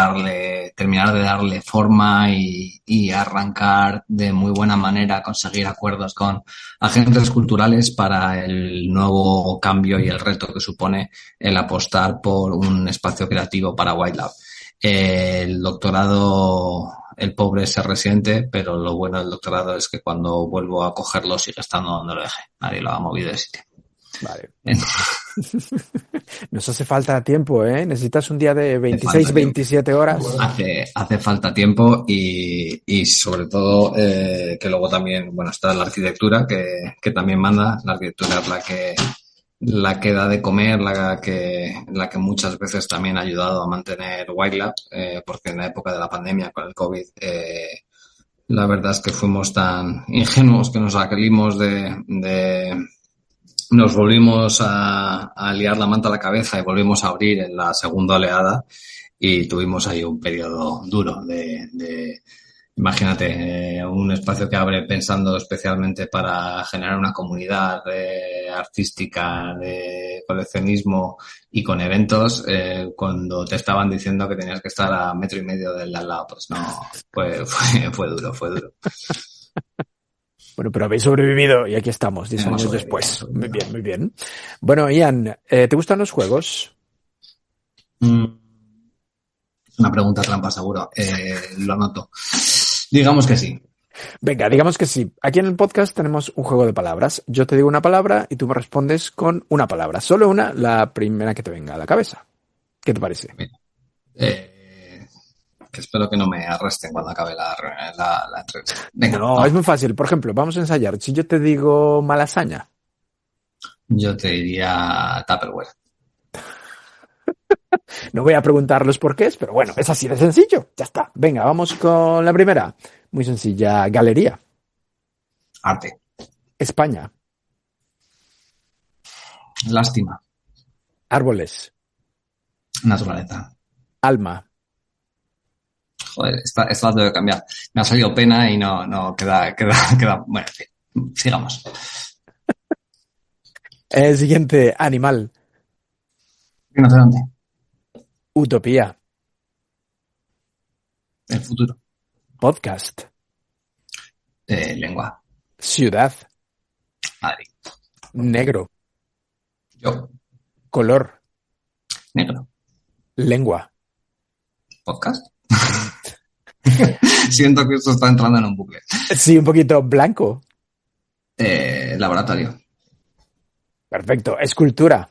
terminar de darle forma y arrancar de muy buena manera, conseguir acuerdos con agentes culturales para el nuevo cambio y el reto que supone el apostar por un espacio creativo para White Lab. El doctorado, el pobre se resiente, pero lo bueno del doctorado es que cuando vuelvo a cogerlo sigue estando donde lo dejé. Nadie lo ha movido de sitio. Vale. Nos hace falta tiempo, ¿eh? Necesitas un día de 26, 27 horas. Hace falta tiempo y sobre todo que luego también, está la arquitectura que también manda. La arquitectura es la que da de comer, la que muchas veces también ha ayudado a mantener White Lab, porque en la época de la pandemia con el COVID, La verdad es que fuimos tan ingenuos que nos salimos nos volvimos a liar la manta a la cabeza y volvimos a abrir en la segunda oleada y tuvimos ahí un periodo duro imagínate, un espacio que abre pensando especialmente para generar una comunidad artística de coleccionismo y con eventos, cuando te estaban diciendo que tenías que estar a 1,5 metros del de al lado, pues no, fue duro, fue duro. Bueno, pero habéis sobrevivido y aquí estamos, 10 Hemos años sobrevivido, hemos después. Muy sobrevivido. bien, muy bien. Bueno, Ian, ¿te gustan los juegos? Una pregunta trampa, seguro. Lo noto. Digamos que sí. Venga, digamos que sí. Aquí en el podcast tenemos un juego de palabras. Yo te digo una palabra y tú me respondes con una palabra. Solo una, la primera que te venga a la cabeza. ¿Qué te parece? Mira, que espero que no me arresten cuando acabe la entrevista. Venga, No, es vamos. muy fácil. Por ejemplo, vamos a ensayar. Si yo te digo malasaña, Yo te diría Tupperware. no voy a preguntar los porqués, pero bueno, es así de sencillo. Ya está. Venga, vamos con la primera. Muy sencilla. Galería. Arte. España. Lástima. Árboles. Naturaleza. Alma. Joder, esta la tengo que cambiar. Me ha salido pena y no queda. Bueno, en fin, sigamos. Siguiente. Animal. Rinoceronte. Utopía. El futuro. Podcast. Lengua. Ciudad. Madrid. Negro. Yo. Color. Negro. Lengua. Podcast. Siento que esto está entrando en un bucle. Sí, un poquito blanco. Laboratorio. Perfecto. Escultura.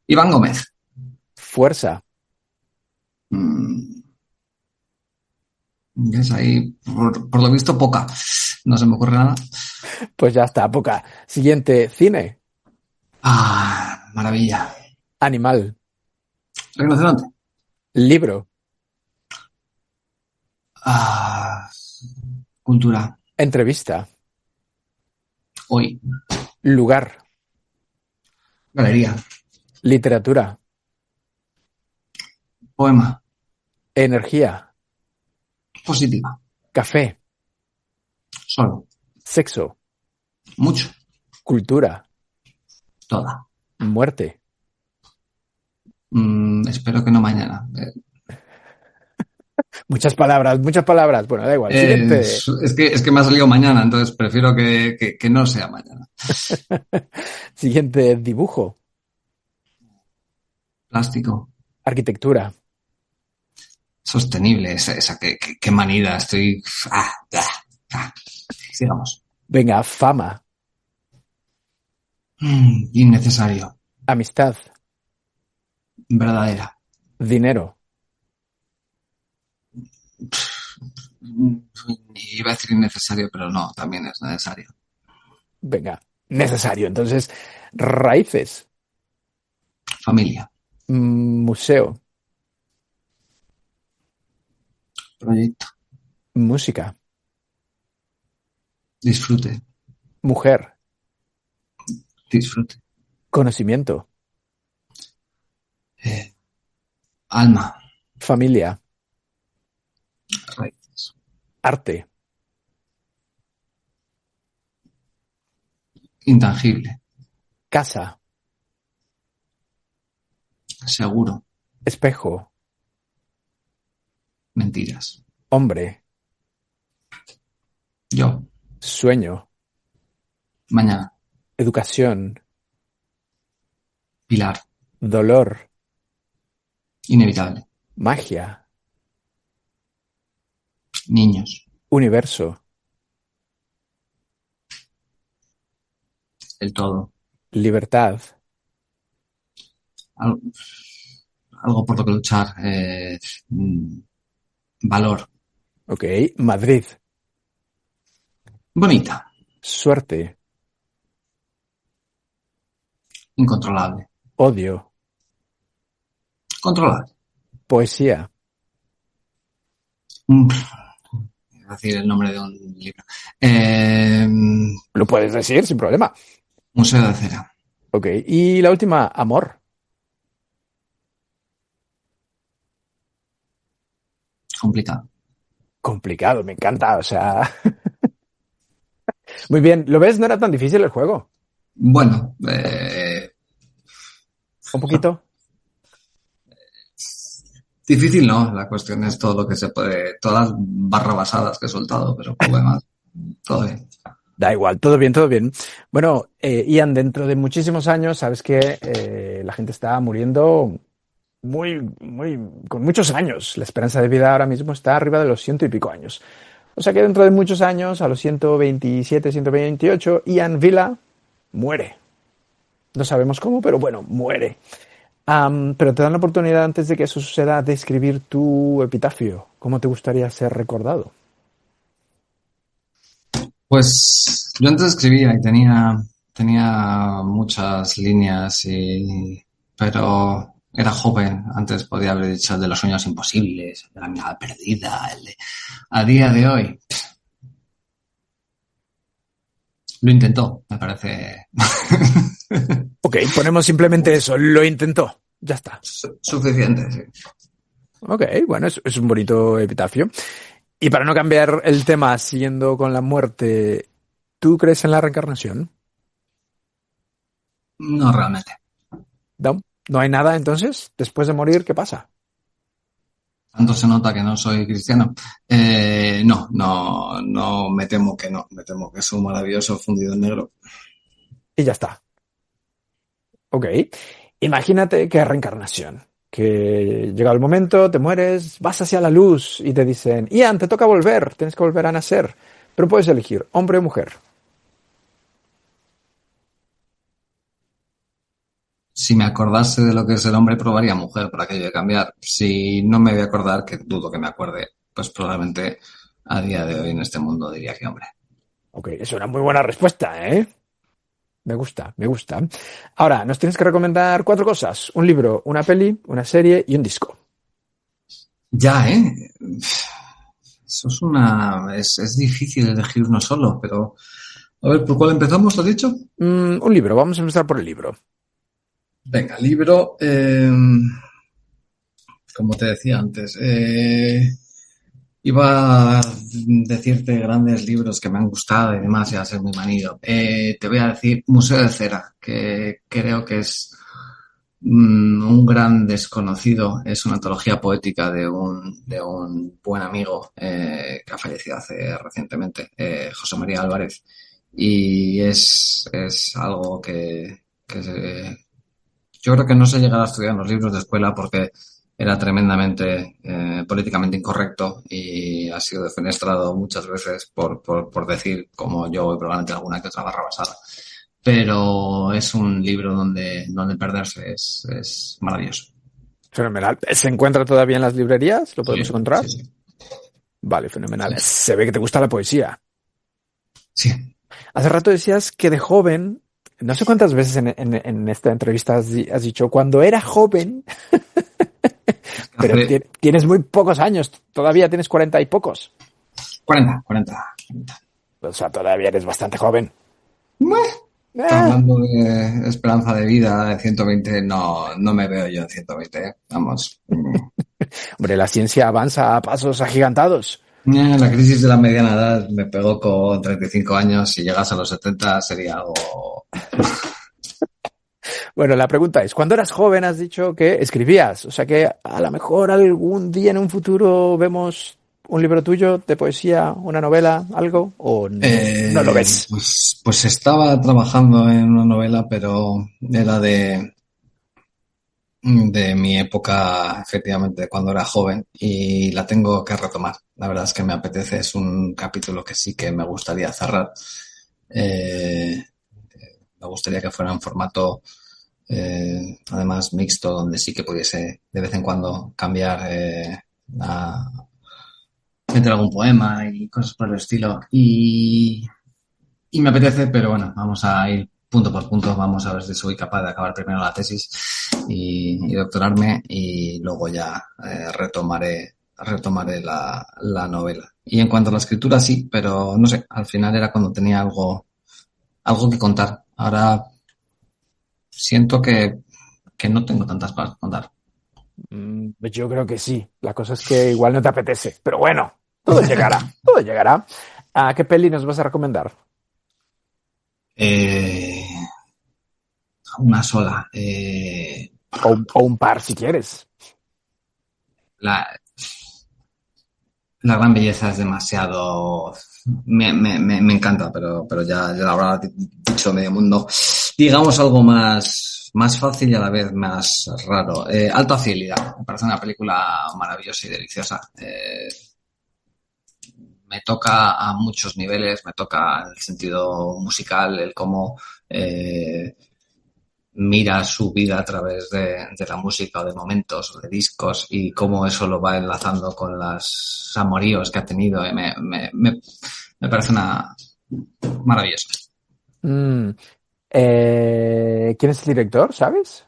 Iván Gómez. Fuerza. Es ahí, por lo visto, poca. No se me ocurre nada. Pues ya está, poca. Siguiente. Cine. Maravilla. Animal. Rinoceronte. Libro. Cultura. Entrevista. Hoy. Lugar. Galería. Literatura. Poema. Energía. Positiva. Café. Solo. Sexo. Mucho. Cultura. Toda. Muerte. Espero que no mañana. Muchas palabras, muchas palabras. Bueno, da igual. Siguiente. Es que me ha salido mañana, entonces prefiero que no sea mañana. Siguiente. Dibujo. Plástico. Arquitectura. Sostenible. Qué manida. Estoy. Sigamos. Venga, fama. Innecesario. Amistad. Verdadera. Dinero. Iba a decir innecesario, pero no, también es necesario. Venga, necesario. Entonces, raíces. Familia. Museo. Proyecto. Música. Disfrute. Mujer. Disfrute. Conocimiento. Alma. Familia. Raíces. Arte. Intangible. Casa. Seguro. Espejo. Mentiras. Hombre. Yo. Sueño. Mañana. Educación. Pilar. Dolor. Inevitable. Magia. Niños. Universo. El todo. Libertad. Algo por lo que luchar. Valor. Ok. Madrid. Bonita. Suerte. Incontrolable. Odio. Controlable. Poesía. decir el nombre de un libro. Lo puedes decir sin problema. Museo de Cera. Ok, y la última, amor. Complicado. Complicado, me encanta, o sea... Muy bien, ¿lo ves? No era tan difícil el juego. Bueno, ¿Un poquito? difícil no, la cuestión es todo lo que se puede, todas las barrabasadas que he soltado, pero por lo demás, todo bien. Da igual, todo bien, todo bien. Bueno, Ian, dentro de muchísimos años, sabes que la gente está muriendo con muchos años. La esperanza de vida ahora mismo está arriba de los 100 y pico años. O sea que dentro de muchos años, a los 127, 128, Ian Villa muere. No sabemos cómo, pero bueno, muere. Pero te dan la oportunidad, antes de que eso suceda, de escribir tu epitafio. ¿Cómo te gustaría ser recordado? Pues yo antes escribía y tenía muchas líneas, pero era joven. Antes podía haber dicho el de los sueños imposibles, el de la mirada perdida, a día de hoy. Lo intentó, me parece Ok, ponemos simplemente eso, lo intentó. Ya está. suficiente, sí. Ok, bueno, es un bonito epitafio. Y para no cambiar el tema, siguiendo con la muerte, ¿tú crees en la reencarnación? No realmente. ¿No? ¿No hay nada entonces? Después de morir, ¿qué pasa? Tanto se nota que no soy cristiano. No, me temo que no. Me temo que es un maravilloso fundido en negro. Y ya está. Ok. Imagínate que hay reencarnación. Que llega el momento, te mueres, vas hacia la luz y te dicen, Ian, te toca volver, tienes que volver a nacer. Pero puedes elegir, hombre o mujer. Si me acordase de lo que es el hombre, probaría mujer por aquello de cambiar. Si no me voy a acordar, que dudo que me acuerde, pues probablemente a día de hoy en este mundo diría que hombre. Ok, es una muy buena respuesta, ¿eh? Me gusta, me gusta. Ahora, nos tienes que recomendar 4 cosas. Un libro, una peli, una serie y un disco. Ya, ¿eh? Eso es difícil elegir uno solo, pero... A ver, ¿por cuál empezamos? ¿Lo has dicho? Un libro, vamos a empezar por el libro. Venga, libro... como te decía antes, iba a decirte grandes libros que me han gustado y demás, y va a ser muy manido. Te voy a decir Museo de Cera, que creo que es un gran desconocido. Es una antología poética de un buen amigo que ha fallecido hace recientemente, José María Álvarez. Y es algo que yo creo que no se llegará a estudiar en los libros de escuela porque era tremendamente políticamente incorrecto y ha sido defenestrado muchas veces por decir, como yo, y probablemente alguna que otra barra basada. Pero es un libro donde perderse es maravilloso. Fenomenal. ¿Se encuentra todavía en las librerías? ¿Lo podemos Sí, encontrar? sí, sí. Vale, fenomenal. Se ve que te gusta la poesía. Sí. Hace rato decías que de joven, no sé cuántas veces en esta entrevista has dicho, cuando era joven, pero Hace tienes muy pocos años, todavía tienes 40 y pocos. 40. O sea, todavía eres bastante joven. Hablando de esperanza de vida de 120, no me veo yo en 120, vamos. Hombre, la ciencia avanza a pasos agigantados. La crisis de la mediana edad me pegó con 35 años. Si llegas a los 70 sería algo... Bueno, la pregunta es, cuando eras joven has dicho que escribías, o sea que a lo mejor algún día en un futuro vemos un libro tuyo de poesía, una novela, algo, o no lo ves. Pues estaba trabajando en una novela, pero era de mi época, efectivamente, de cuando era joven, y la tengo que retomar. La verdad es que me apetece, es un capítulo que sí que me gustaría cerrar. Me gustaría que fuera en formato, además, mixto, donde sí que pudiese de vez en cuando cambiar, meter algún poema y cosas por el estilo. Y me apetece, pero bueno, vamos a ir punto por punto. Vamos a ver si soy capaz de acabar primero la tesis y doctorarme y luego ya retomaré retomaré la novela. Y en cuanto a la escritura, sí, pero no sé, al final era cuando tenía algo que contar. Ahora siento que no tengo tantas cosas que contar. Pues yo creo que sí. La cosa es que igual no te apetece. Pero bueno, todo llegará. Todo llegará. ¿A qué peli nos vas a recomendar? Eh, una sola. O un par si quieres. La, la gran belleza es demasiado... Me encanta, pero ya lo habrá dicho medio mundo. Digamos algo más fácil y a la vez más raro. Alta Fidelidad. Me parece una película maravillosa y deliciosa. Me toca a muchos niveles, me toca el sentido musical, el cómo mira su vida a través de la música o de momentos o de discos y cómo eso lo va enlazando con los amoríos que ha tenido. Me parece una maravillosa. Mm, ¿Quién es el director? ¿Sabes?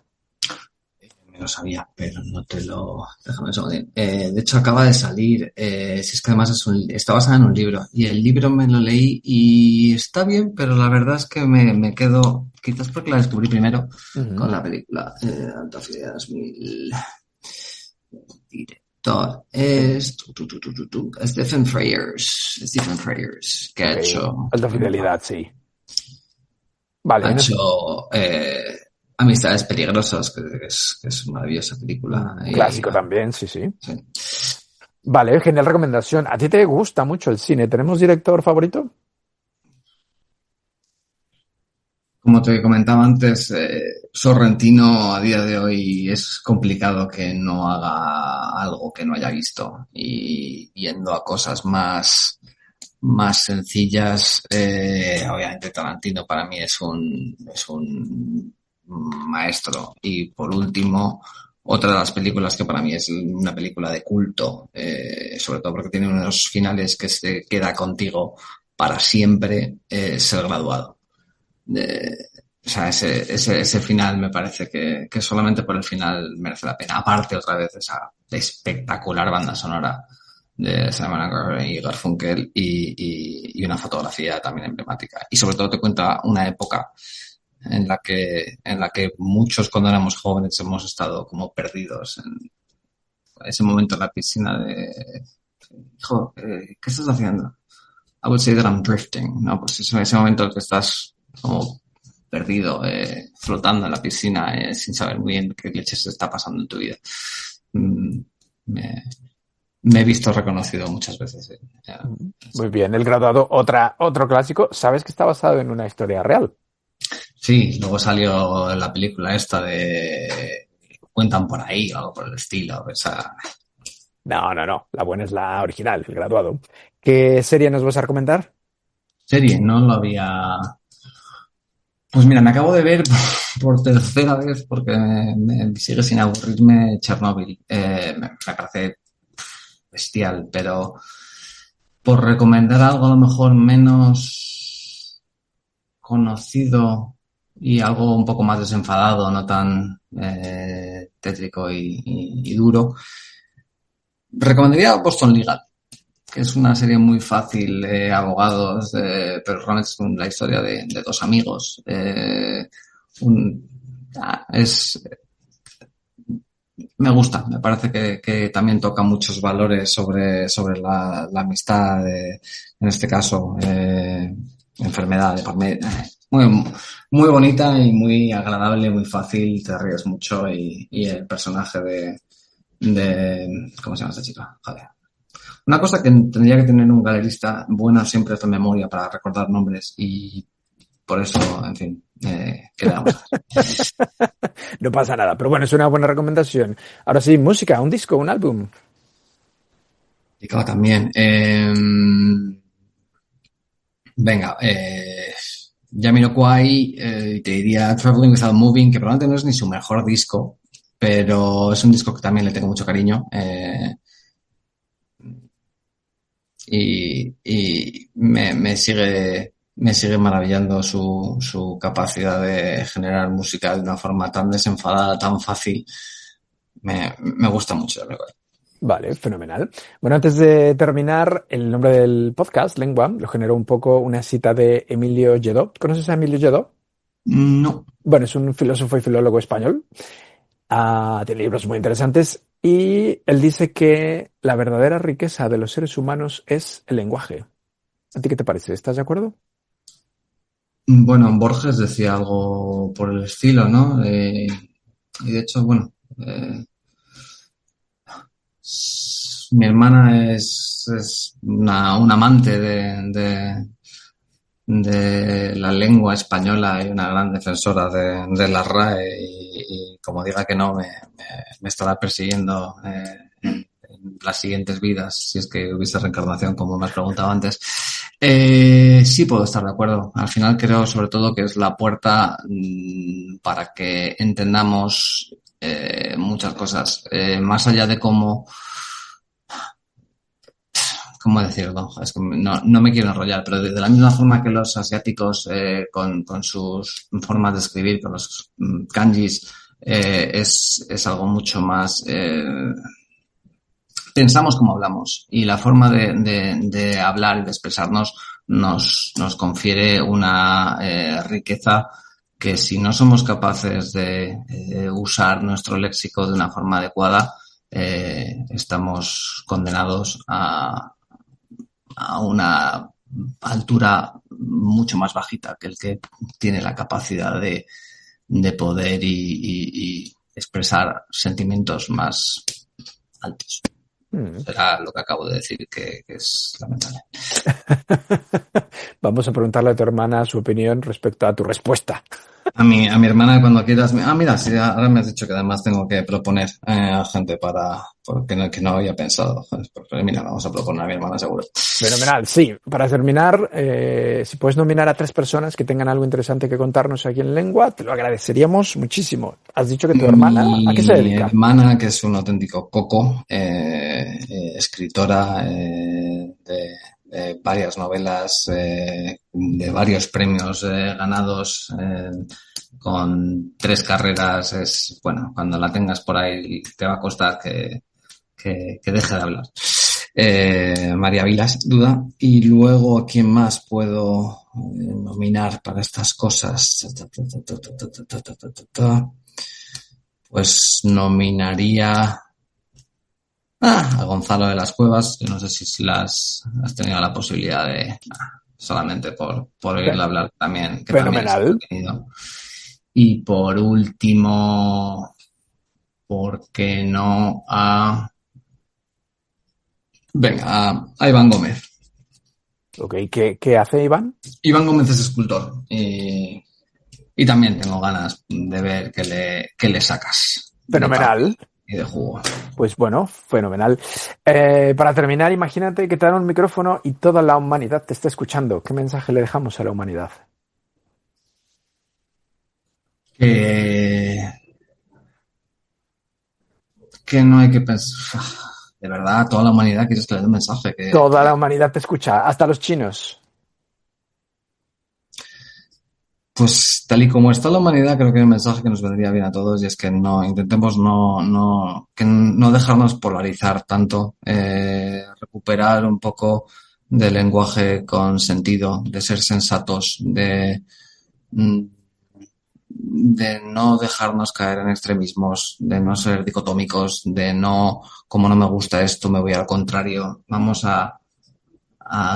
Me lo sabía, pero no te lo... Déjame un segundín. De hecho, acaba de salir. Si es que además está basada en un libro. Y el libro me lo leí y está bien, pero la verdad es que me quedo... Quizás porque la descubrí primero con la película. Alta Fidelidad 2000. Director es... Stephen Frears. Que ha hecho... Alta Fidelidad, sí. Vale. Ha hecho... Amistades peligrosas, que es una maravillosa película. Clásico también, sí. Sí. Vale, genial recomendación. ¿A ti te gusta mucho el cine? ¿Tenemos director favorito? Como te comentaba antes, Sorrentino a día de hoy es complicado que no haga algo que no haya visto. Y yendo a cosas más sencillas, obviamente Tarantino para mí es un maestro. Y por último, otra de las películas que para mí es una película de culto, sobre todo porque tiene unos finales que se queda contigo para siempre, es El Graduado. O sea, ese final me parece que solamente por el final merece la pena. Aparte, otra vez, esa espectacular banda sonora de Simon y Garfunkel y una fotografía también emblemática. Y sobre todo te cuenta una época en la que muchos cuando éramos jóvenes hemos estado como perdidos en ese momento en la piscina de hijo, ¿qué estás haciendo? I would say that I'm drifting, ¿no? Pues ese momento en que estás como perdido, flotando en la piscina, sin saber muy bien qué leches está pasando en tu vida. Me he visto reconocido muchas veces. Muy bien, El Graduado, otro clásico. ¿Sabes que está basado en una historia real? Sí, luego salió la película esta de Cuentan por ahí o algo por el estilo. Esa... No. La buena es la original, El Graduado. ¿Qué serie nos vas a recomendar? Serie, no lo había... Pues mira, me acabo de ver por tercera vez porque me sigue sin aburrirme Chernobyl. Me parece bestial, pero por recomendar algo a lo mejor menos conocido y algo un poco más desenfadado, no tan tétrico y duro, recomendaría Boston Legal, que es una serie muy fácil de abogados, pero realmente es la historia de dos amigos. Me gusta, me parece que también toca muchos valores sobre la amistad, en este caso, enfermedad, muy bonita y muy agradable, muy fácil, te ríes mucho y el personaje de ¿cómo se llama esta chica? Joder. Una cosa que tendría que tener un galerista bueno siempre es la memoria para recordar nombres y por eso, en fin, quedamos. No pasa nada, pero bueno, es una buena recomendación. Ahora sí, música, un disco, un álbum. Y claro, también. Venga, Jamiroquai, te diría Traveling Without Moving, que probablemente no es ni su mejor disco, pero es un disco que también le tengo mucho cariño. Y me sigue maravillando su capacidad de generar música de una forma tan desenfadada, tan fácil. Me gusta mucho, la verdad. Vale, fenomenal. Bueno, antes de terminar, el nombre del podcast, Lengua, lo generó un poco una cita de Emilio Lledó. ¿Conoces a Emilio Lledó? No. Bueno, es un filósofo y filólogo español. Tiene libros muy interesantes y él dice que la verdadera riqueza de los seres humanos es el lenguaje. ¿A ti qué te parece? ¿Estás de acuerdo? Bueno, Borges decía algo por el estilo, ¿no? Y de hecho, bueno, mi hermana es una amante de la lengua española y una gran defensora de la RAE y como diga que no, me estará persiguiendo en las siguientes vidas, si es que hubiese reencarnación, como me has preguntado antes. Sí puedo estar de acuerdo. Al final creo sobre todo que es la puerta para que entendamos muchas cosas. Más allá de cómo decirlo? Es que no me quiero enrollar, pero de la misma forma que los asiáticos con sus formas de escribir, con los kanjis, es algo mucho más... pensamos como hablamos y la forma de hablar y de expresarnos nos confiere una riqueza que si no somos capaces de usar nuestro léxico de una forma adecuada, estamos condenados a una altura mucho más bajita que el que tiene la capacidad de poder y expresar sentimientos más altos. Será lo que acabo de decir, que es lamentable. Vamos a preguntarle a tu hermana su opinión respecto a tu respuesta. A mi hermana, cuando quieras... mira, sí, ahora me has dicho que además tengo que proponer a gente que no había pensado. Pues mira, vamos a proponer a mi hermana seguro. Fenomenal, sí. Para terminar, si puedes nominar a 3 personas que tengan algo interesante que contarnos aquí en Lengua, te lo agradeceríamos muchísimo. Has dicho que tu hermana, ¿a qué se dedica? Mi hermana, que es un auténtico coco, escritora de varias novelas, de varios premios ganados, con 3 carreras. Bueno, cuando la tengas por ahí te va a costar que deje de hablar. María Vilas, duda. Y luego, ¿quién más puedo nominar para estas cosas? Pues nominaría a Gonzalo de las Cuevas. Yo no sé si has tenido la posibilidad de... solamente por oírle hablar también. Que fenomenal. También y por último, ¿por qué no Venga, a Iván Gómez. Ok, ¿qué hace Iván? Iván Gómez es escultor y también tengo ganas de ver qué le sacas. Fenomenal. Y de jugo. Pues bueno, fenomenal. Para terminar, imagínate que te dan un micrófono y toda la humanidad te está escuchando. ¿Qué mensaje le dejamos a la humanidad? Que no hay que pensar... De verdad, toda la humanidad quieres que le dé un mensaje. Toda la humanidad te escucha, hasta los chinos. Pues tal y como está la humanidad, creo que hay un mensaje que nos vendría bien a todos y es que intentemos no dejarnos polarizar tanto, recuperar un poco de lenguaje con sentido, de ser sensatos, de no dejarnos caer en extremismos, de no ser dicotómicos, de como no me gusta esto, me voy al contrario. Vamos a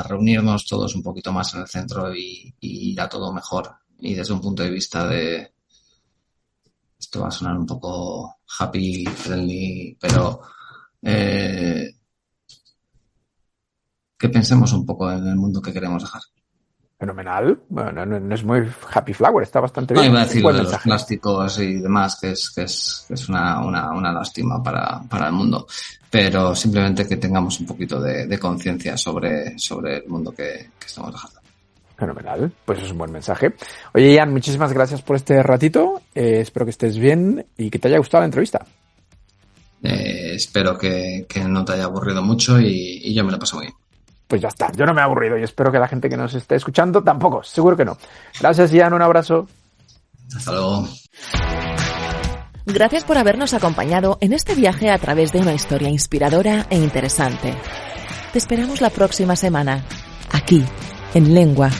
reunirnos todos un poquito más en el centro y irá todo mejor. Y desde un punto de vista esto va a sonar un poco happy, friendly, pero que pensemos un poco en el mundo que queremos dejar. Fenomenal. Bueno, no es muy happy flower, está bastante bien. No iba a decir lo de los plásticos y demás, que es una lástima para el mundo, pero simplemente que tengamos un poquito de conciencia sobre el mundo que estamos dejando. Fenomenal, pues es un buen mensaje. Oye, Ian, muchísimas gracias por este ratito. Espero que estés bien y que te haya gustado la entrevista. Espero que no te haya aburrido mucho y yo me lo paso muy bien. Pues ya está, yo no me he aburrido y espero que la gente que nos esté escuchando tampoco, seguro que no. Gracias, Ian, un abrazo. Hasta luego. Gracias por habernos acompañado en este viaje a través de una historia inspiradora e interesante. Te esperamos la próxima semana, aquí, en Lengua.